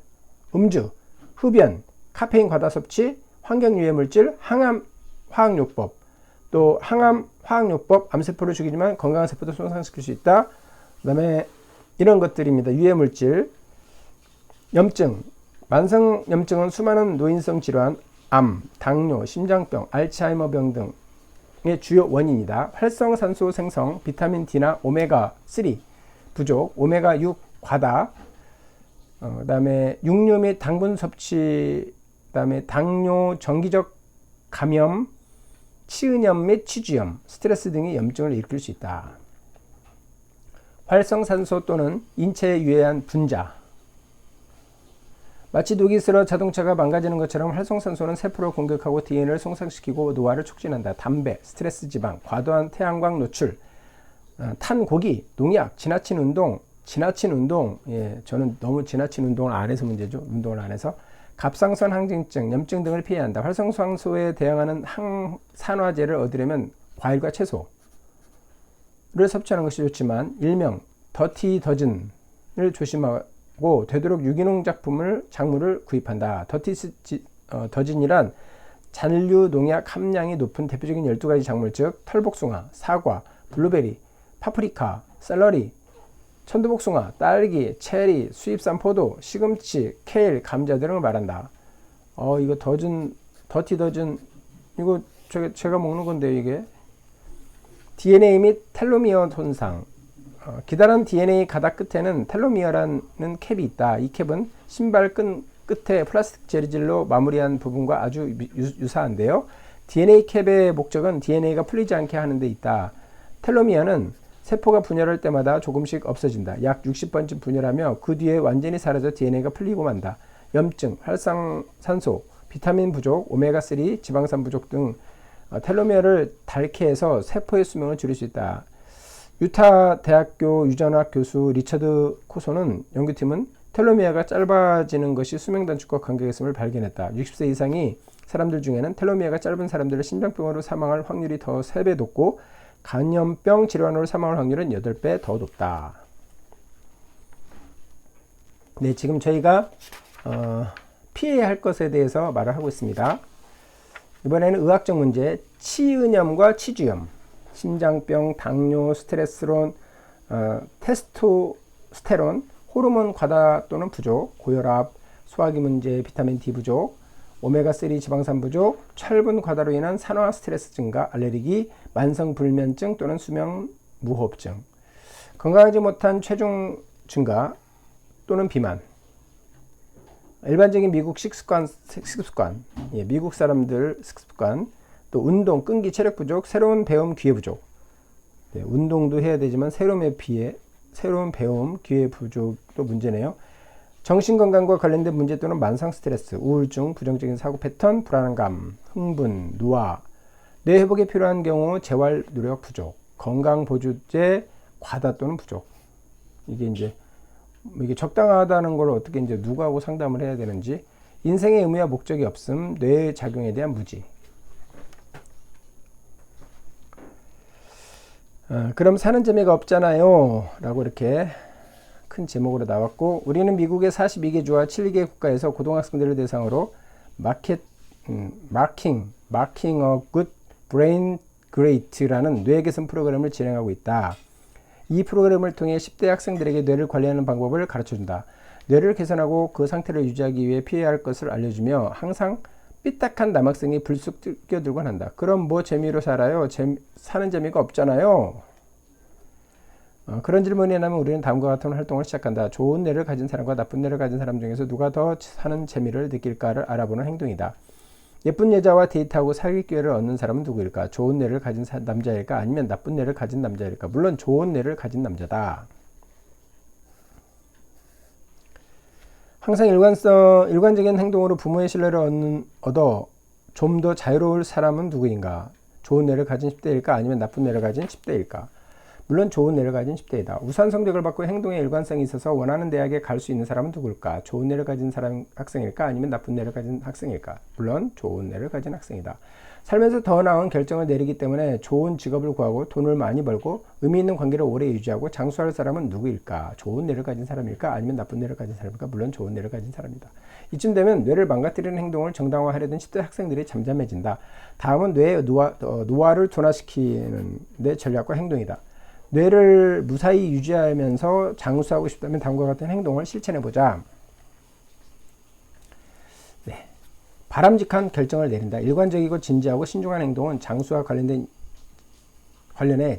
S1: 음주, 흡연, 카페인 과다 섭취, 환경 유해물질, 항암 화학요법, 또 항암 화학요법, 암세포를 죽이지만 건강한 세포도 손상시킬 수 있다. 그 다음에 이런 것들입니다. 유해물질, 염증, 만성염증은 수많은 노인성 질환, 암, 당뇨, 심장병, 알츠하이머병 등의 주요 원인이다. 활성산소 생성, 비타민 D나 오메가3 부족, 오메가6 과다, 그 다음에 육류 및 당분 섭취, 그 다음에 당뇨, 정기적 감염, 치은염 및 치주염, 스트레스 등이 염증을 일으킬 수 있다. 활성산소 또는 인체에 유해한 분자. 마치 독이 슬어 자동차가 망가지는 것처럼 활성산소는 세포를 공격하고 DNA를 손상시키고 노화를 촉진한다. 담배, 스트레스 지방, 과도한 태양광 노출, 탄 고기, 농약, 지나친 운동, 예, 저는 너무 지나친 운동을 안 해서 문제죠. 운동을 안 해서. 갑상선 항진증, 염증 등을 피해야 한다. 활성산소에 대항하는 항산화제를 얻으려면 과일과 채소를 섭취하는 것이 좋지만, 일명 더티 더즌을 조심하고 되도록 유기농 작물을 구입한다. 더티 더즌이란 잔류 농약 함량이 높은 대표적인 12가지 작물, 즉 털복숭아, 사과, 블루베리, 파프리카, 샐러리, 천도복숭아, 딸기, 체리, 수입산 포도, 시금치, 케일, 감자 등을 말한다. 이거 더티 더즌, 이거 제가 먹는 건데, 이게 DNA 및 텔로미어 손상. 기다란 DNA 가닥 끝에는 텔로미어라는 캡이 있다. 이 캡은 신발 끝에 플라스틱 재질로 마무리한 부분과 아주 유사한데요. DNA 캡의 목적은 DNA가 풀리지 않게 하는 데 있다. 텔로미어는 세포가 분열할 때마다 조금씩 없어진다. 약 60번쯤 분열하며 그 뒤에 완전히 사라져 DNA가 풀리고 만다. 염증, 활성산소, 비타민 부족, 오메가3, 지방산 부족 등 텔로미어를 닳게 해서 세포의 수명을 줄일 수 있다. 유타 대학교 유전학 교수 리처드 코소는 연구팀은 텔로미어가 짧아지는 것이 수명 단축과 관계있음을 발견했다. 60세 이상의 사람들 중에는 텔로미어가 짧은 사람들은 심장병으로 사망할 확률이 더 3배 높고 간염병 질환으로 사망할 확률은 8배 더 높다. 네, 지금 저희가 피해야 할 것에 대해서 말을 하고 있습니다. 이번에는 의학적 문제, 치은염과 치주염, 심장병, 당뇨, 스트레스론, 테스토스테론, 호르몬 과다 또는 부족, 고혈압, 소화기 문제, 비타민 D 부족, 오메가3 지방산 부족, 철분 과다로 인한 산화 스트레스 증가, 알레르기, 만성 불면증 또는 수면 무호흡증, 건강하지 못한 체중 증가 또는 비만, 일반적인 미국 식습관, 예, 미국 사람들 식습관, 또 운동, 끈기, 체력 부족, 새로운 배움, 기회 부족. 네, 운동도 해야 되지만 새로운 배움, 기회 부족도 문제네요. 정신건강과 관련된 문제 또는 만성 스트레스, 우울증, 부정적인 사고 패턴, 불안감, 흥분, 노화, 뇌 회복에 필요한 경우 재활 노력 부족, 건강 보조제 과다 또는 부족. 이게 적당하다는 걸 어떻게 이제 누구하고 상담을 해야 되는지, 인생의 의미와 목적이 없음, 뇌 작용에 대한 무지. 그럼 사는 재미가 없잖아요 라고 이렇게 큰 제목으로 나왔고, 우리는 미국의 42개 주와 7개 국가에서 고등학생들을 대상으로 Marking a Good Brain Great라는 뇌 개선 프로그램을 진행하고 있다. 이 프로그램을 통해 10대 학생들에게 뇌를 관리하는 방법을 가르쳐준다. 뇌를 개선하고 그 상태를 유지하기 위해 피해야 할 것을 알려주며 항상 삐딱한 남학생이 불쑥 뛰어들곤 한다. 그럼 뭐 재미로 살아요? 사는 재미가 없잖아요. 그런 질문이 나면 우리는 다음과 같은 활동을 시작한다. 좋은 뇌를 가진 사람과 나쁜 뇌를 가진 사람 중에서 누가 더 사는 재미를 느낄까를 알아보는 행동이다. 예쁜 여자와 데이트하고 사귈 기회를 얻는 사람은 누구일까? 좋은 뇌를 가진 남자일까? 아니면 나쁜 뇌를 가진 남자일까? 물론 좋은 뇌를 가진 남자다. 항상 일관적인 행동으로 부모의 신뢰를 얻어 좀 더 자유로울 사람은 누구인가? 좋은 뇌를 가진 10대일까? 아니면 나쁜 뇌를 가진 10대일까? 물론 좋은 뇌를 가진 10대이다. 우수한 성적을 받고 행동에 일관성이 있어서 원하는 대학에 갈 수 있는 사람은 누굴까? 좋은 뇌를 가진 학생일까? 아니면 나쁜 뇌를 가진 학생일까? 물론 좋은 뇌를 가진 학생이다. 살면서 더 나은 결정을 내리기 때문에 좋은 직업을 구하고 돈을 많이 벌고 의미 있는 관계를 오래 유지하고 장수할 사람은 누구일까? 좋은 뇌를 가진 사람일까? 아니면 나쁜 뇌를 가진 사람일까? 물론 좋은 뇌를 가진 사람이다. 이쯤 되면 뇌를 망가뜨리는 행동을 정당화하려던 10대 학생들이 잠잠해진다. 다음은 뇌의 노화를 둔화시키는 데 전략과 행동이다. 뇌를 무사히 유지하면서 장수하고 싶다면 다음과 같은 행동을 실천해보자. 네. 바람직한 결정을 내린다. 일관적이고 진지하고 신중한 행동은 장수와 관련해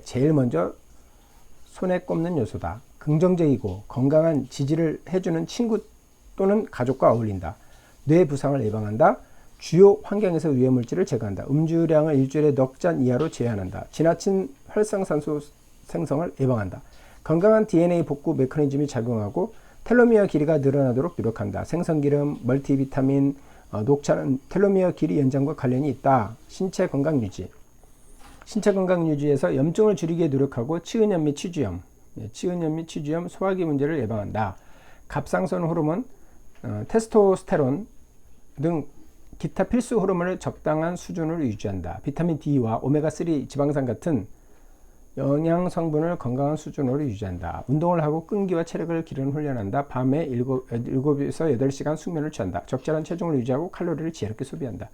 S1: 제일 먼저 손에 꼽는 요소다. 긍정적이고 건강한 지지를 해주는 친구 또는 가족과 어울린다. 뇌 부상을 예방한다. 주요 환경에서 유해물질을 제거한다. 음주량을 일주일에 넉 잔 이하로 제한한다. 지나친 활성산소 생성을 예방한다. 건강한 DNA 복구 메커니즘이 작용하고 텔로미어 길이가 늘어나도록 노력한다. 생선기름, 멀티비타민, 녹차는 텔로미어 길이 연장과 관련이 있다. 신체 건강 유지. 신체 건강 유지에서 염증을 줄이기에 노력하고 치은염 및 치주염, 소화기 문제를 예방한다. 갑상선 호르몬, 테스토스테론 등 기타 필수 호르몬을 적당한 수준으로 유지한다. 비타민 D와 오메가3 지방산 같은 영양 성분을 건강한 수준으로 유지한다. 운동을 하고 끈기와 체력을 기르는 훈련한다. 밤에 7에서 8시간 숙면을 취한다. 적절한 체중을 유지하고 칼로리를 지혜롭게 소비한다.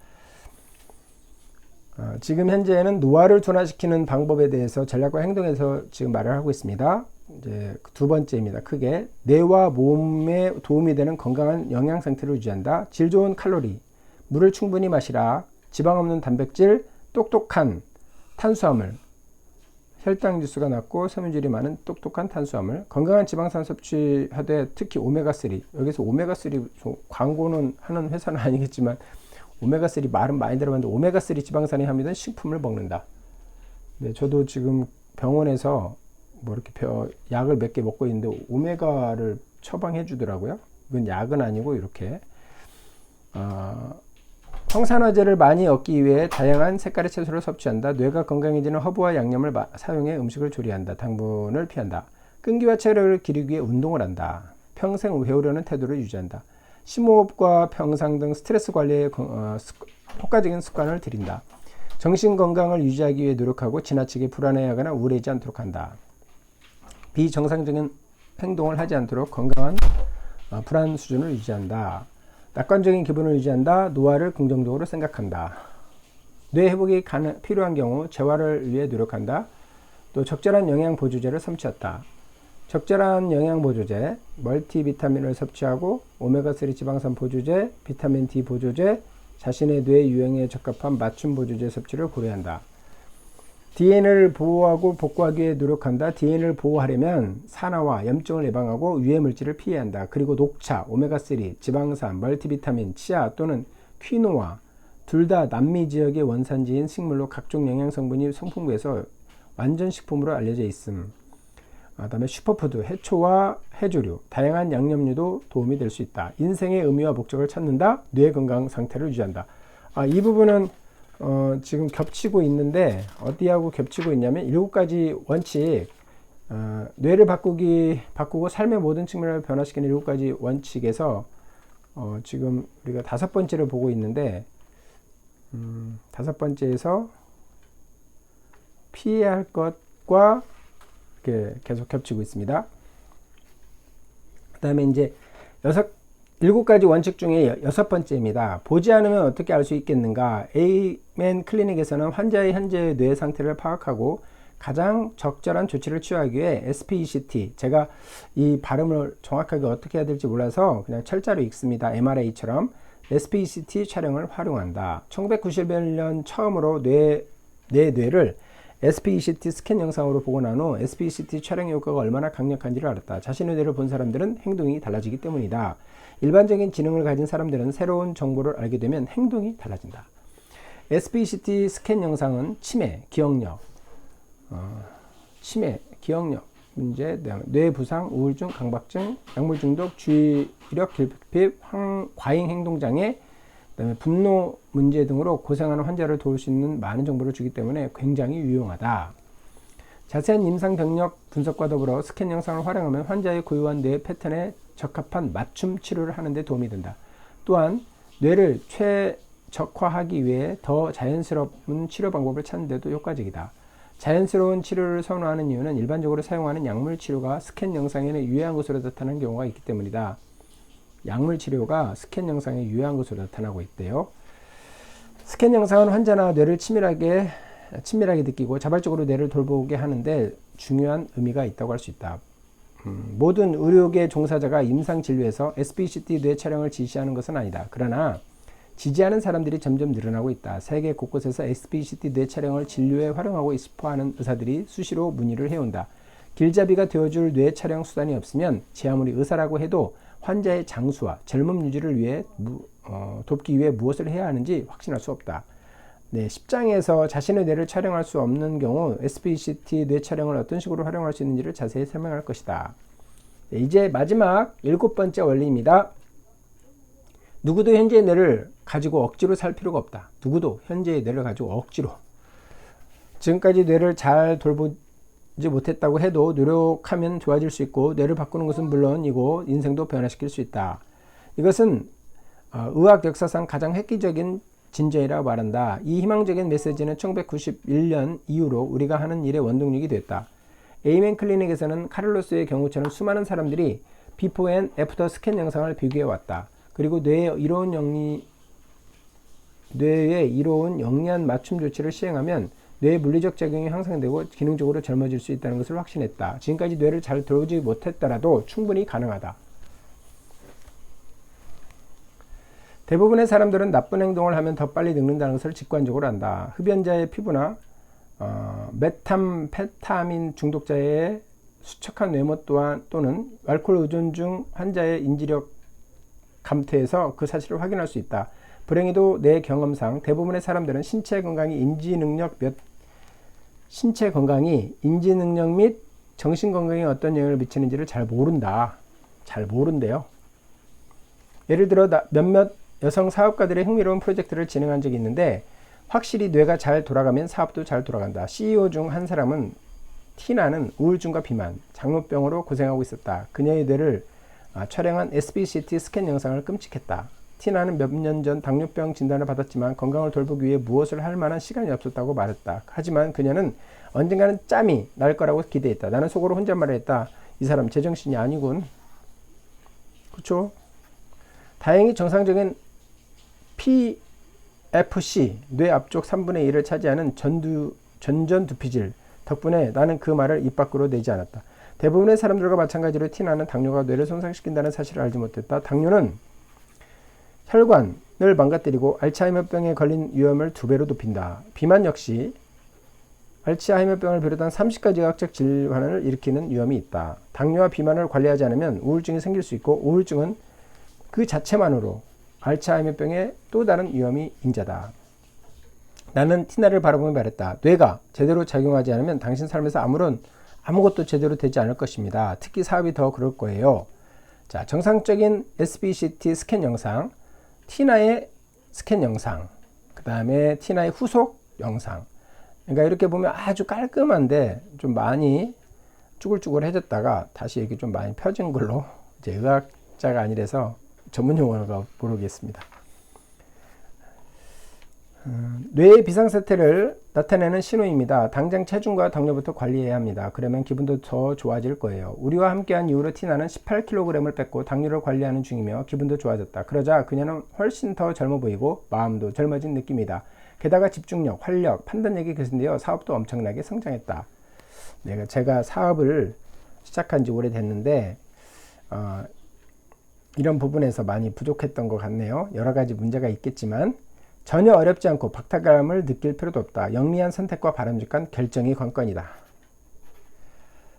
S1: 지금 현재는 노화를 둔화시키는 방법에 대해서 전략과 행동에서 지금 말을 하고 있습니다. 이제 두 번째입니다. 크게 뇌와 몸에 도움이 되는 건강한 영양 상태를 유지한다. 질 좋은 칼로리, 물을 충분히 마시라. 지방 없는 단백질, 똑똑한 탄수화물, 혈당 지수가 낮고 섬유질이 많은 똑똑한 탄수화물, 건강한 지방산 섭취하되 특히 오메가3. 여기서 오메가3 광고는 하는 회사는 아니겠지만 오메가3 말은 많이 들어봤는데 오메가3 지방산이 함유된 식품을 먹는다. 네, 저도 지금 병원에서 뭐 이렇게 약을 몇 개 먹고 있는데 오메가를 처방해 주더라고요. 이건 약은 아니고 이렇게 황산화제를 많이 얻기 위해 다양한 색깔의 채소를 섭취한다. 뇌가 건강해지는 허브와 양념을 사용해 음식을 조리한다. 당분을 피한다. 끈기와 체력을 기르기 위해 운동을 한다. 평생 배우려는 태도를 유지한다. 심호흡과 평상 등 스트레스 관리에 효과적인 습관을 들인다. 정신 건강을 유지하기 위해 노력하고 지나치게 불안해하거나 우울해지지 않도록 한다. 비정상적인 행동을 하지 않도록 건강한 불안 수준을 유지한다. 낙관적인 기분을 유지한다. 노화를 긍정적으로 생각한다. 뇌 회복이 필요한 경우 재활을 위해 노력한다. 또 적절한 영양 보조제를 섭취한다. 적절한 영양 보조제, 멀티비타민을 섭취하고 오메가3 지방산 보조제, 비타민 D 보조제, 자신의 뇌 유형에 적합한 맞춤 보조제 섭취를 고려한다. DNA를 보호하고 복구하기 위해 노력한다. DNA를 보호하려면 산화와 염증을 예방하고 위해 물질을 피해야 한다. 그리고 녹차, 오메가3, 지방산, 멀티비타민, 치아 또는 퀴노아 둘 다 남미 지역의 원산지인 식물로 각종 영양 성분이 풍부해서 완전 식품으로 알려져 있음. 그다음에 슈퍼푸드, 해초와 해조류, 다양한 양념류도 도움이 될 수 있다. 인생의 의미와 목적을 찾는다. 뇌 건강 상태를 유지한다. 이 부분은 지금 겹치고 있는데 어디하고 겹치고 있냐면 7가지 원칙, 뇌를 바꾸고 삶의 모든 측면을 변화시키는 7가지 원칙에서 지금 우리가 5번째를 보고 있는데 5번째에서 피해야 할 것과 이렇게 계속 겹치고 있습니다. 그 다음에 이제 7가지 원칙 중에 6번째입니다. 보지 않으면 어떻게 알 수 있겠는가? 에이멘 클리닉에서는 환자의 현재 뇌 상태를 파악하고 가장 적절한 조치를 취하기 위해 SPECT, 제가 이 발음을 정확하게 어떻게 해야 될지 몰라서 그냥 철자로 읽습니다. MRA처럼 SPECT 촬영을 활용한다. 1991년 처음으로 내 뇌를 SPECT 스캔 영상으로 보고 난 후 SPECT 촬영 효과가 얼마나 강력한지를 알았다. 자신의 뇌를 본 사람들은 행동이 달라지기 때문이다. 일반적인 지능을 가진 사람들은 새로운 정보를 알게 되면 행동이 달라진다. SPECT 스캔 영상은 치매, 기억력 문제, 뇌 부상, 우울증, 강박증, 약물 중독, 주의력 결핍, 과잉 행동 장애, 그다음에 분노 문제 등으로 고생하는 환자를 도울 수 있는 많은 정보를 주기 때문에 굉장히 유용하다. 자세한 임상 병력 분석과 더불어 스캔 영상을 활용하면 환자의 고유한 뇌 패턴에 적합한 맞춤 치료를 하는 데 도움이 된다. 또한 뇌를 최적화하기 위해 더 자연스러운 치료 방법을 찾는 데도 효과적이다. 자연스러운 치료를 선호하는 이유는 일반적으로 사용하는 약물 치료가 스캔 영상에는 유해한 것으로 나타나는 경우가 있기 때문이다. 약물 치료가 스캔 영상에 유해한 것으로 나타나고 있대요. 스캔 영상은 환자나 뇌를 친밀하게 느끼고 자발적으로 뇌를 돌보게 하는데 중요한 의미가 있다고 할 수 있다. 모든 의료계 종사자가 임상 진료에서 SPECT 뇌 촬영을 지시하는 것은 아니다. 그러나 지지하는 사람들이 점점 늘어나고 있다. 세계 곳곳에서 SPECT 뇌 촬영을 진료에 활용하고 싶어하는 의사들이 수시로 문의를 해온다. 길잡이가 되어줄 뇌 촬영 수단이 없으면 제 아무리 의사라고 해도 환자의 장수와 젊음 유지를 위해 돕기 위해 무엇을 해야 하는지 확신할 수 없다. 네, 10장에서 자신의 뇌를 촬영할 수 없는 경우 SBCT 뇌 촬영을 어떤 식으로 활용할 수 있는지를 자세히 설명할 것이다. 네, 이제 마지막 7번째 원리입니다. 누구도 현재의 뇌를 가지고 억지로 살 필요가 없다. 누구도 현재의 뇌를 가지고 억지로. 지금까지 뇌를 잘 돌보지 못했다고 해도 노력하면 좋아질 수 있고, 뇌를 바꾸는 것은 물론이고 인생도 변화시킬 수 있다. 이것은 의학 역사상 가장 획기적인 진전이라고 말한다. 이 희망적인 메시지는 1991년 이후로 우리가 하는 일의 원동력이 됐다. 에이멘 클리닉에서는 카를로스의 경우처럼 수많은 사람들이 비포 앤 애프터 스캔 영상을 비교해 왔다. 그리고 뇌의 이로운 영리한 맞춤 조치를 시행하면 뇌의 물리적 작용이 향상되고 기능적으로 젊어질 수 있다는 것을 확신했다. 지금까지 뇌를 잘 돌보지 못했더라도 충분히 가능하다. 대부분의 사람들은 나쁜 행동을 하면 더 빨리 늙는다는 것을 직관적으로 안다. 흡연자의 피부나 메탐페타민 중독자의 수척한 외모 또는 알코올 의존 중 환자의 인지력 감퇴에서 그 사실을 확인할 수 있다. 불행히도 내 경험상 대부분의 사람들은 신체 건강이 인지 능력 및 정신 건강에 어떤 영향을 미치는지를 잘 모른대요. 예를 들어 몇몇 여성 사업가들의 흥미로운 프로젝트를 진행한 적이 있는데, 확실히 뇌가 잘 돌아가면 사업도 잘 돌아간다. CEO 중 한 사람은 티나는 우울증과 비만, 장로병으로 고생하고 있었다. 그녀의 뇌를 촬영한 SBCT 스캔 영상을 끔찍했다. 티나는 몇 년 전 당뇨병 진단을 받았지만 건강을 돌보기 위해 무엇을 할 만한 시간이 없었다고 말했다. 하지만 그녀는 언젠가는 짬이 날 거라고 기대했다. 나는 속으로 혼잣말을 했다. 이 사람 제정신이 아니군. 그렇죠? 다행히 정상적인 PFC, 뇌 앞쪽 3분의 1을 차지하는 전전 두피질 덕분에 나는 그 말을 입 밖으로 내지 않았다. 대부분의 사람들과 마찬가지로 티나는 당뇨가 뇌를 손상시킨다는 사실을 알지 못했다. 당뇨는 혈관을 망가뜨리고 알츠하이머병에 걸린 위험을 2배로 높인다. 비만 역시 알츠하이머병을 비롯한 30가지 의학적 질환을 일으키는 위험이 있다. 당뇨와 비만을 관리하지 않으면 우울증이 생길 수 있고, 우울증은 그 자체만으로 알츠하이머병의 또 다른 위험이 인자다. 나는 티나를 바라보며 말했다. 뇌가 제대로 작용하지 않으면 당신 삶에서 아무것도 제대로 되지 않을 것입니다. 특히 사업이 더 그럴 거예요. 자, 정상적인 SBCT 스캔 영상, 티나의 스캔 영상, 그 다음에 티나의 후속 영상. 그러니까 이렇게 보면 아주 깔끔한데 좀 많이 쭈글쭈글해졌다가 다시 이렇게 좀 많이 펴진 걸로, 이제 의학자가 아니라서 전문 용어가 모르겠습니다. 뇌의 비상사태를 나타내는 신호입니다. 당장 체중과 당뇨부터 관리해야 합니다. 그러면 기분도 더 좋아질 거예요. 우리와 함께한 이후로 티나는 18kg을 뺐고 당뇨를 관리하는 중이며 기분도 좋아졌다. 그러자 그녀는 훨씬 더 젊어 보이고 마음도 젊어진 느낌이다. 게다가 집중력, 활력, 판단력이 개선되어 사업도 엄청나게 성장했다. 제가 사업을 시작한 지 오래됐는데 이런 부분에서 많이 부족했던 것 같네요. 여러 가지 문제가 있겠지만 전혀 어렵지 않고 박탈감을 느낄 필요도 없다. 영리한 선택과 바람직한 결정이 관건이다.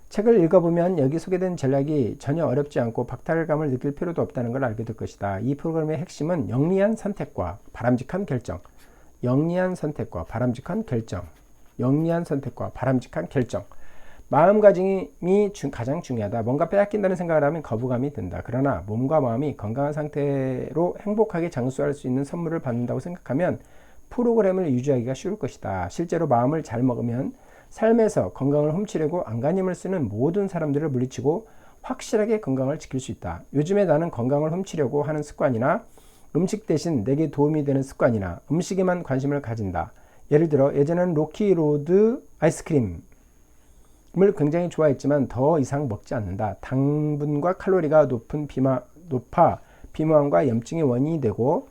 S1: 책을 읽어보면 여기 소개된 전략이 전혀 어렵지 않고 박탈감을 느낄 필요도 없다는 걸 알게 될 것이다. 이 프로그램의 핵심은 영리한 선택과 바람직한 결정. 영리한 선택과 바람직한 결정. 영리한 선택과 바람직한 결정. 마음가짐이 가장 중요하다. 뭔가 빼앗긴다는 생각을 하면 거부감이 든다. 그러나 몸과 마음이 건강한 상태로 행복하게 장수할 수 있는 선물을 받는다고 생각하면 프로그램을 유지하기가 쉬울 것이다. 실제로 마음을 잘 먹으면 삶에서 건강을 훔치려고 안간힘을 쓰는 모든 사람들을 물리치고 확실하게 건강을 지킬 수 있다. 요즘에 나는 건강을 훔치려고 하는 습관이나 음식 대신 내게 도움이 되는 습관이나 음식에만 관심을 가진다. 예를 들어 예전에는 로키로드 아이스크림을 굉장히 좋아했지만 더 이상 먹지 않는다. 당분과 칼로리가 높아 비만과 염증의 원인이 되고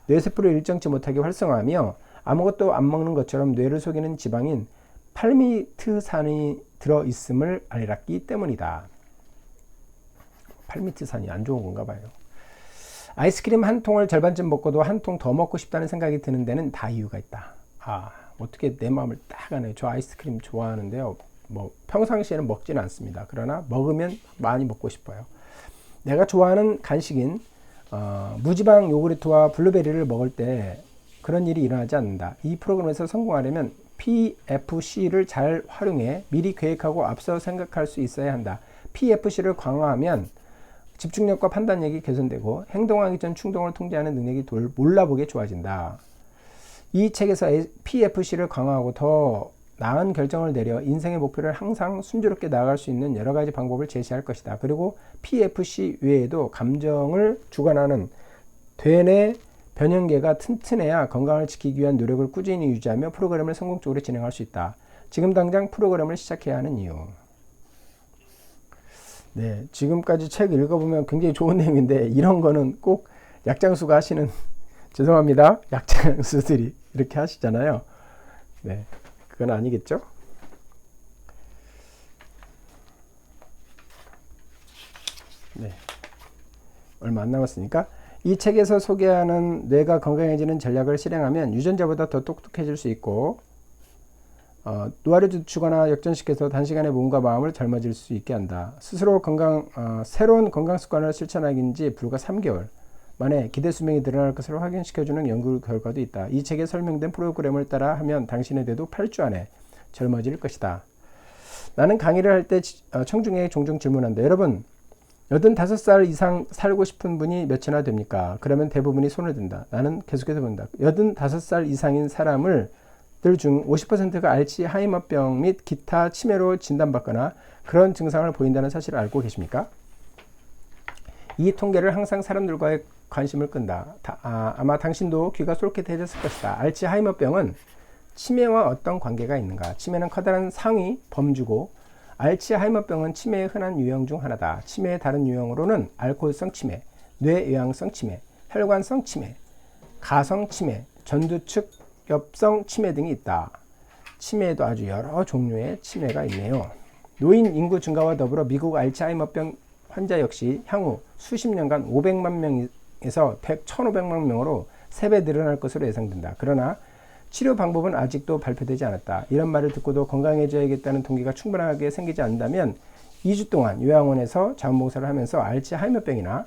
S1: 뇌세포를 일정치 못하게 활성화하며 아무것도 안 먹는 것처럼 뇌를 속이는 지방인 팔미트산이 들어있음을 알았기 때문이다. 팔미트산이 안 좋은 건가 봐요. 아이스크림 한 통을 절반쯤 먹고도 한 통 더 먹고 싶다는 생각이 드는 데는 다 이유가 있다. 어떻게 내 마음을 딱 아네요. 저 아이스크림 좋아하는데요. 평상시에는 먹지는 않습니다. 그러나 먹으면 많이 먹고 싶어요. 내가 좋아하는 간식인 무지방 요구르트와 블루베리를 먹을 때 그런 일이 일어나지 않는다. 이 프로그램에서 성공하려면 PFC를 잘 활용해 미리 계획하고 앞서 생각할 수 있어야 한다. PFC를 강화하면 집중력과 판단력이 개선되고 행동하기 전 충동을 통제하는 능력이 몰라보게 좋아진다. 이 책에서 PFC를 강화하고 더 나은 결정을 내려 인생의 목표를 항상 순조롭게 나아갈 수 있는 여러 가지 방법을 제시할 것이다. 그리고 PFC 외에도 감정을 주관하는 되뇌 변형계가 튼튼해야 건강을 지키기 위한 노력을 꾸준히 유지하며 프로그램을 성공적으로 진행할 수 있다. 지금 당장 프로그램을 시작해야 하는 이유. 네, 지금까지 책 읽어보면 굉장히 좋은 내용인데 이런 거는 꼭 약장수가 하시는 죄송합니다. 약장수들이 이렇게 하시잖아요. 네, 그건 아니겠죠? 네, 얼마 안 남았으니까 이 책에서 소개하는 뇌가 건강해지는 전략을 실행하면 유전자보다 더 똑똑해질 수 있고 노화를 늦추거나 역전시켜서 단시간에 몸과 마음을 젊어질 수 있게 한다. 스스로 새로운 건강 습관을 실천하긴 지 불과 3개월 만에 기대 수명이 늘어날 것으로 확인시켜주는 연구 결과도 있다. 이 책에 설명된 프로그램을 따라 하면 당신의 뇌도 8주 안에 젊어질 것이다. 나는 강의를 할 때 청중에게 종종 질문한다. 여러분 85살 이상 살고 싶은 분이 몇이나 됩니까? 그러면 대부분이 손을 든다. 나는 계속해서 본다. 85살 이상인 사람들 중 50%가 알츠하이머병 및 기타 치매로 진단받거나 그런 증상을 보인다는 사실을 알고 계십니까? 이 통계를 항상 사람들과의 관심을 끈다. 아마 당신도 귀가 솔깃해졌을 것이다. 알츠하이머병은 치매와 어떤 관계가 있는가? 치매는 커다란 상위 범주고 알츠하이머병은 치매의 흔한 유형 중 하나다. 치매의 다른 유형으로는 알코올성 치매, 뇌요양성 치매, 혈관성 치매, 가성 치매, 전두축엽성 치매 등이 있다. 치매에도 아주 여러 종류의 치매가 있네요. 노인 인구 증가와 더불어 미국 알츠하이머병 환자 역시 향후 수십 년간 500만 명에서 1,500만 명으로 3배 늘어날 것으로 예상된다. 그러나 치료 방법은 아직도 발표되지 않았다. 이런 말을 듣고도 건강해져야겠다는 동기가 충분하게 생기지 않는다면 2주 동안 요양원에서 자원봉사를 하면서 알츠하이머병이나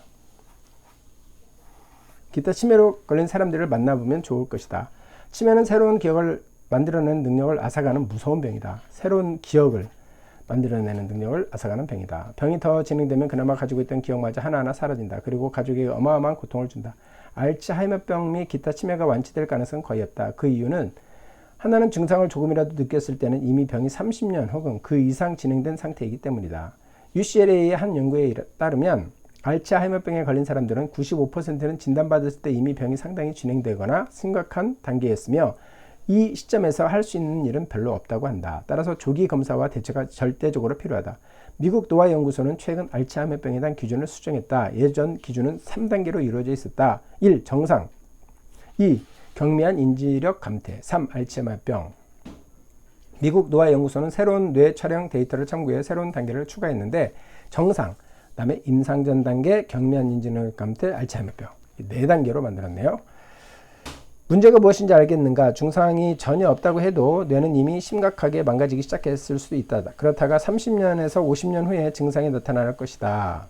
S1: 기타 치매로 걸린 사람들을 만나보면 좋을 것이다. 치매는 새로운 기억을 만들어내는 능력을 앗아가는 무서운 병이다. 새로운 기억을 만들어내는 능력을 앗아가는 병이다. 병이 더 진행되면 그나마 가지고 있던 기억마저 하나하나 사라진다. 그리고 가족에게 어마어마한 고통을 준다. 알츠하이머병 및 기타 치매가 완치될 가능성은 거의 없다. 그 이유는 하나는 증상을 조금이라도 느꼈을 때는 이미 병이 30년 혹은 그 이상 진행된 상태이기 때문이다. UCLA의 한 연구에 따르면 알츠하이머병에 걸린 사람들은 95%는 진단받았을 때 이미 병이 상당히 진행되거나 심각한 단계였으며 이 시점에서 할 수 있는 일은 별로 없다고 한다. 따라서 조기 검사와 대처가 절대적으로 필요하다. 미국 노화연구소는 최근 알츠하이머병에 대한 기준을 수정했다. 예전 기준은 3단계로 이루어져 있었다. 1. 정상 2. 경미한 인지력 감퇴 3. 알츠하이머병. 미국 노화연구소는 새로운 뇌 촬영 데이터를 참고해 새로운 단계를 추가했는데 정상, 그 다음에 임상전 단계, 경미한 인지력 감퇴, 알츠하이머병 4단계로 만들었네요. 문제가 무엇인지 알겠는가? 증상이 전혀 없다고 해도 뇌는 이미 심각하게 망가지기 시작했을 수도 있다. 그렇다가 30년에서 50년 후에 증상이 나타날 것이다.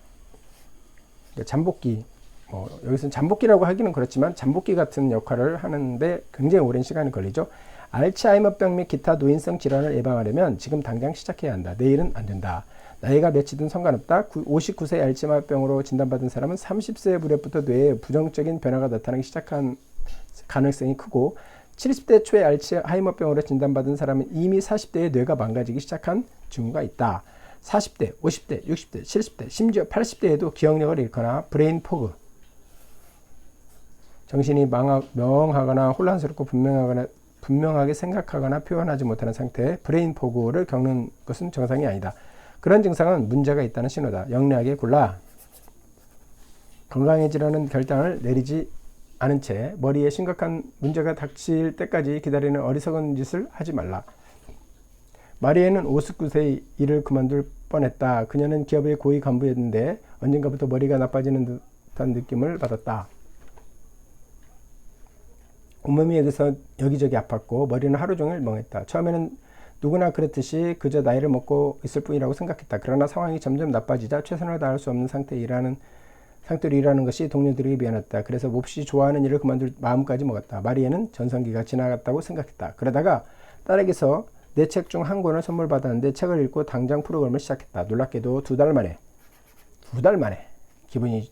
S1: 잠복기, 여기서는 잠복기라고 하기는 그렇지만 잠복기 같은 역할을 하는데 굉장히 오랜 시간이 걸리죠. 알츠하이머병 및 기타 노인성 질환을 예방하려면 지금 당장 시작해야 한다. 내일은 안 된다. 나이가 몇이든 상관없다. 59세 알츠하이머병으로 진단받은 사람은 30세 무렵부터 뇌에 부정적인 변화가 나타나기 시작한 가능성이 크고 70대 초에 알츠하이머병으로 진단받은 사람은 이미 40대에 뇌가 망가지기 시작한 징후가 있다. 40대, 50대, 60대, 70대, 심지어 80대에도 기억력을 잃거나 브레인 포그, 정신이 멍하거나 혼란스럽고 분명하게 생각하거나 표현하지 못하는 상태의 브레인 포그를 겪는 것은 정상이 아니다. 그런 증상은 문제가 있다는 신호다. 영리하게 골라 건강해지려는 결단을 내리지 않은 채 머리에 심각한 문제가 닥칠 때까지 기다리는 어리석은 짓을 하지 말라. 마리에는 59세 일을 그만둘 뻔했다. 그녀는 기업의 고위 간부였는데 언젠가부터 머리가 나빠지는 듯한 느낌을 받았다. 온몸이 여기저기 아팠고 머리는 하루 종일 멍했다. 처음에는 누구나 그렇듯이 그저 나이를 먹고 있을 뿐이라고 생각했다. 그러나 상황이 점점 나빠지자 최선을 다할 수 없는 상태에 일하는 상태로 일하는 것이 동료들에게 미안했다. 그래서 몹시 좋아하는 일을 그만둘 마음까지 먹었다. 마리에는 전성기가 지나갔다고 생각했다. 그러다가 딸에게서 내 책 중 한 권을 선물 받았는데 책을 읽고 당장 프로그램을 시작했다. 놀랍게도 두 달 만에 기분이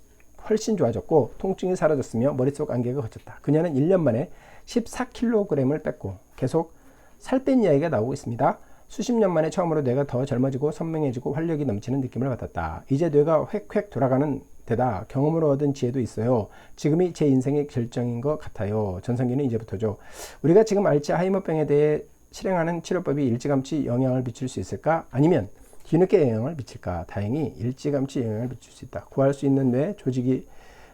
S1: 훨씬 좋아졌고 통증이 사라졌으며 머릿속 안개가 걷혔다. 그녀는 1년 만에 14kg을 뺐고 계속 살 뺀 이야기가 나오고 있습니다. 수십 년 만에 처음으로 뇌가 더 젊어지고 선명해지고 활력이 넘치는 느낌을 받았다. 이제 뇌가 획획 돌아가는 데다 경험으로 얻은 지혜도 있어요. 지금이 제 인생의 결정인 것 같아요. 전성기는 이제부터죠. 우리가 지금 알츠하이머병에 대해 실행하는 치료법이 일찌감치 영향을 미칠 수 있을까? 아니면 뒤늦게 영향을 미칠까? 다행히 일찌감치 영향을 미칠 수 있다. 구할 수 있는 뇌 조직이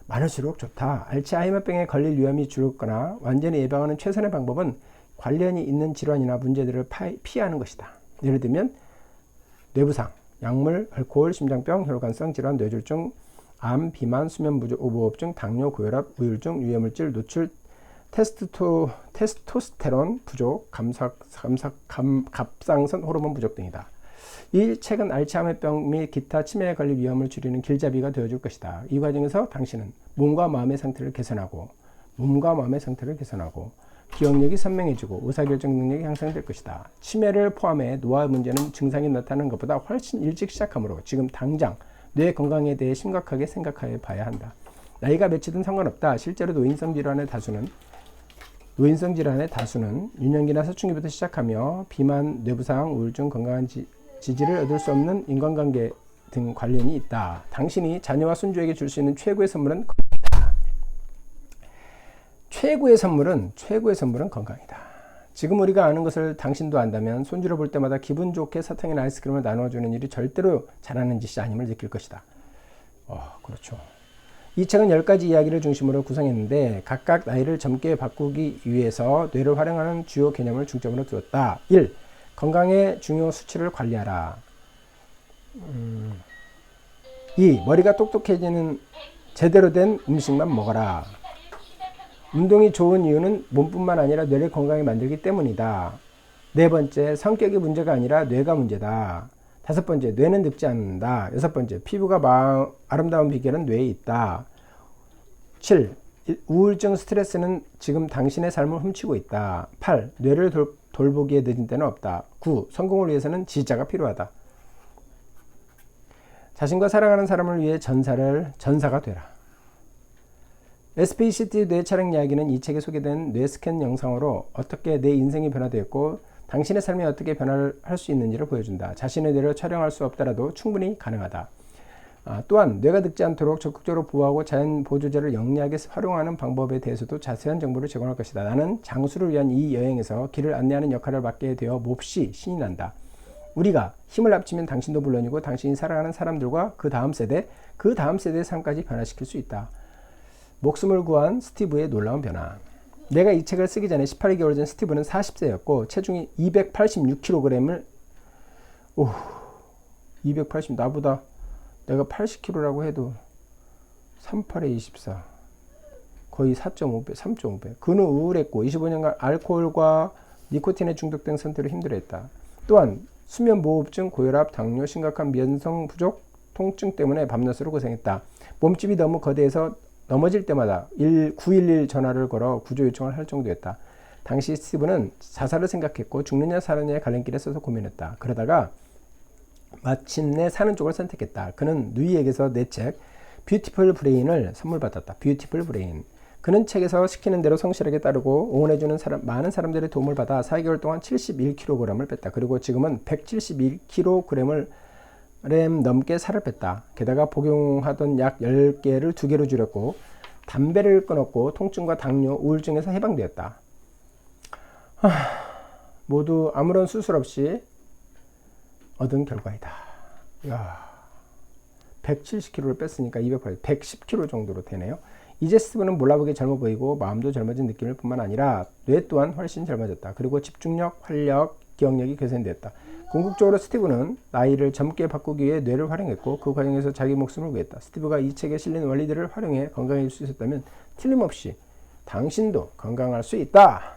S1: 많을수록 좋다. 알츠하이머병에 걸릴 위험이 줄거나 완전히 예방하는 최선의 방법은 관련이 있는 질환이나 문제들을 피하는 것이다. 예를 들면 뇌부상, 약물, 알코올, 심장병, 혈관성 질환, 뇌졸중, 암, 비만, 수면 부족, 오버호흡증, 당뇨, 고혈압, 우울증, 유해물질 노출, 테스토스테론 부족, 갑상선 호르몬 부족 등이다. 이 책은 알츠하이머병 및 기타 치매에 걸릴 위험을 줄이는 길잡이가 되어줄 것이다. 이 과정에서 당신은 몸과 마음의 상태를 개선하고 기억력이 선명해지고 의사결정 능력이 향상될 것이다. 치매를 포함해 노화 문제는 증상이 나타나는 것보다 훨씬 일찍 시작하므로 지금 당장 뇌 건강에 대해 심각하게 생각해 봐야 한다. 나이가 몇이든 상관없다. 실제로 노인성 질환의 다수는 유년기나 사춘기부터 시작하며 비만, 뇌부상, 우울증, 건강한 지지를 얻을 수 없는 인간관계 등 관련이 있다. 당신이 자녀와 손주에게 줄 수 있는 최고의 선물은 건강이다. 지금 우리가 아는 것을 당신도 안다면 손주를 볼 때마다 기분 좋게 사탕이나 아이스크림을 나눠주는 일이 절대로 잘하는 짓이 아님을 느낄 것이다. 그렇죠. 이 책은 10가지 이야기를 중심으로 구성했는데 각각 나이를 젊게 바꾸기 위해서 뇌를 활용하는 주요 개념을 중점으로 두었다. 1. 건강의 중요 수치를 관리하라. 2. 머리가 똑똑해지는 제대로 된 음식만 먹어라. 운동이 좋은 이유는 몸뿐만 아니라 뇌를 건강하게 만들기 때문이다. 4번째, 성격이 문제가 아니라 뇌가 문제다. 5번째, 뇌는 늙지 않는다. 6번째, 피부가 아름다운 비결은 뇌에 있다. 7. 우울증, 스트레스는 지금 당신의 삶을 훔치고 있다. 8. 뇌를 돌보기에 늦은 때는 없다. 9. 성공을 위해서는 지지자가 필요하다. 자신과 사랑하는 사람을 위해 전사가 되라. SPCT 뇌 촬영 이야기는 이 책에 소개된 뇌 스캔 영상으로 어떻게 내 인생이 변화되었고 당신의 삶이 어떻게 변화를 할 수 있는지를 보여준다. 자신의 뇌를 촬영할 수 없더라도 충분히 가능하다. 또한 뇌가 늙지 않도록 적극적으로 보호하고 자연 보조제를 영리하게 활용하는 방법에 대해서도 자세한 정보를 제공할 것이다. 나는 장수를 위한 이 여행에서 길을 안내하는 역할을 맡게 되어 몹시 신이 난다. 우리가 힘을 합치면 당신도 물론이고 당신이 사랑하는 사람들과 그 다음 세대의 삶까지 변화시킬 수 있다. 목숨을 구한 스티브의 놀라운 변화. 내가 이 책을 쓰기 전에 18개월 전 스티브는 40세였고 체중이 286kg을 280 나보다 내가 80kg라고 해도 38에 24 거의 4.5배 3.5배. 그는 우울했고 25년간 알코올과 니코틴에 중독된 상태로 힘들어했다. 또한 수면무호흡증, 고혈압, 당뇨, 심각한 면성 부족, 통증 때문에 밤낮으로 고생했다. 몸집이 너무 거대해서 넘어질 때마다 911 전화를 걸어 구조 요청을 할 정도였다. 당시 스티브는 자살을 생각했고 죽느냐 사느냐의 갈림길에 서서 고민했다. 그러다가 마침내 사는 쪽을 선택했다. 그는 누이에게서 내 책 뷰티풀 브레인을 선물 받았다. 뷰티풀 브레인. 그는 책에서 시키는 대로 성실하게 따르고 응원해주는 많은 사람들의 도움을 받아 4개월 동안 71kg을 뺐다. 그리고 지금은 171kg을 넘게 살을 뺐다. 게다가 복용하던 약 10개를 2개로 줄였고 담배를 끊었고 통증과 당뇨, 우울증에서 해방되었다. 모두 아무런 수술 없이 얻은 결과이다. 170kg를 뺐으니까 110kg 정도로 되네요. 이제 스티브는 몰라보게 젊어 보이고 마음도 젊어진 느낌일 뿐만 아니라 뇌 또한 훨씬 젊어졌다. 그리고 집중력, 활력, 기억력이 개선됐다. 궁극적으로 스티브는 나이를 젊게 바꾸기 위해 뇌를 활용했고 그 과정에서 자기 목숨을 구했다. 스티브가 이 책에 실린 원리들을 활용해 건강해질 수 있었다면 틀림없이 당신도 건강할 수 있다.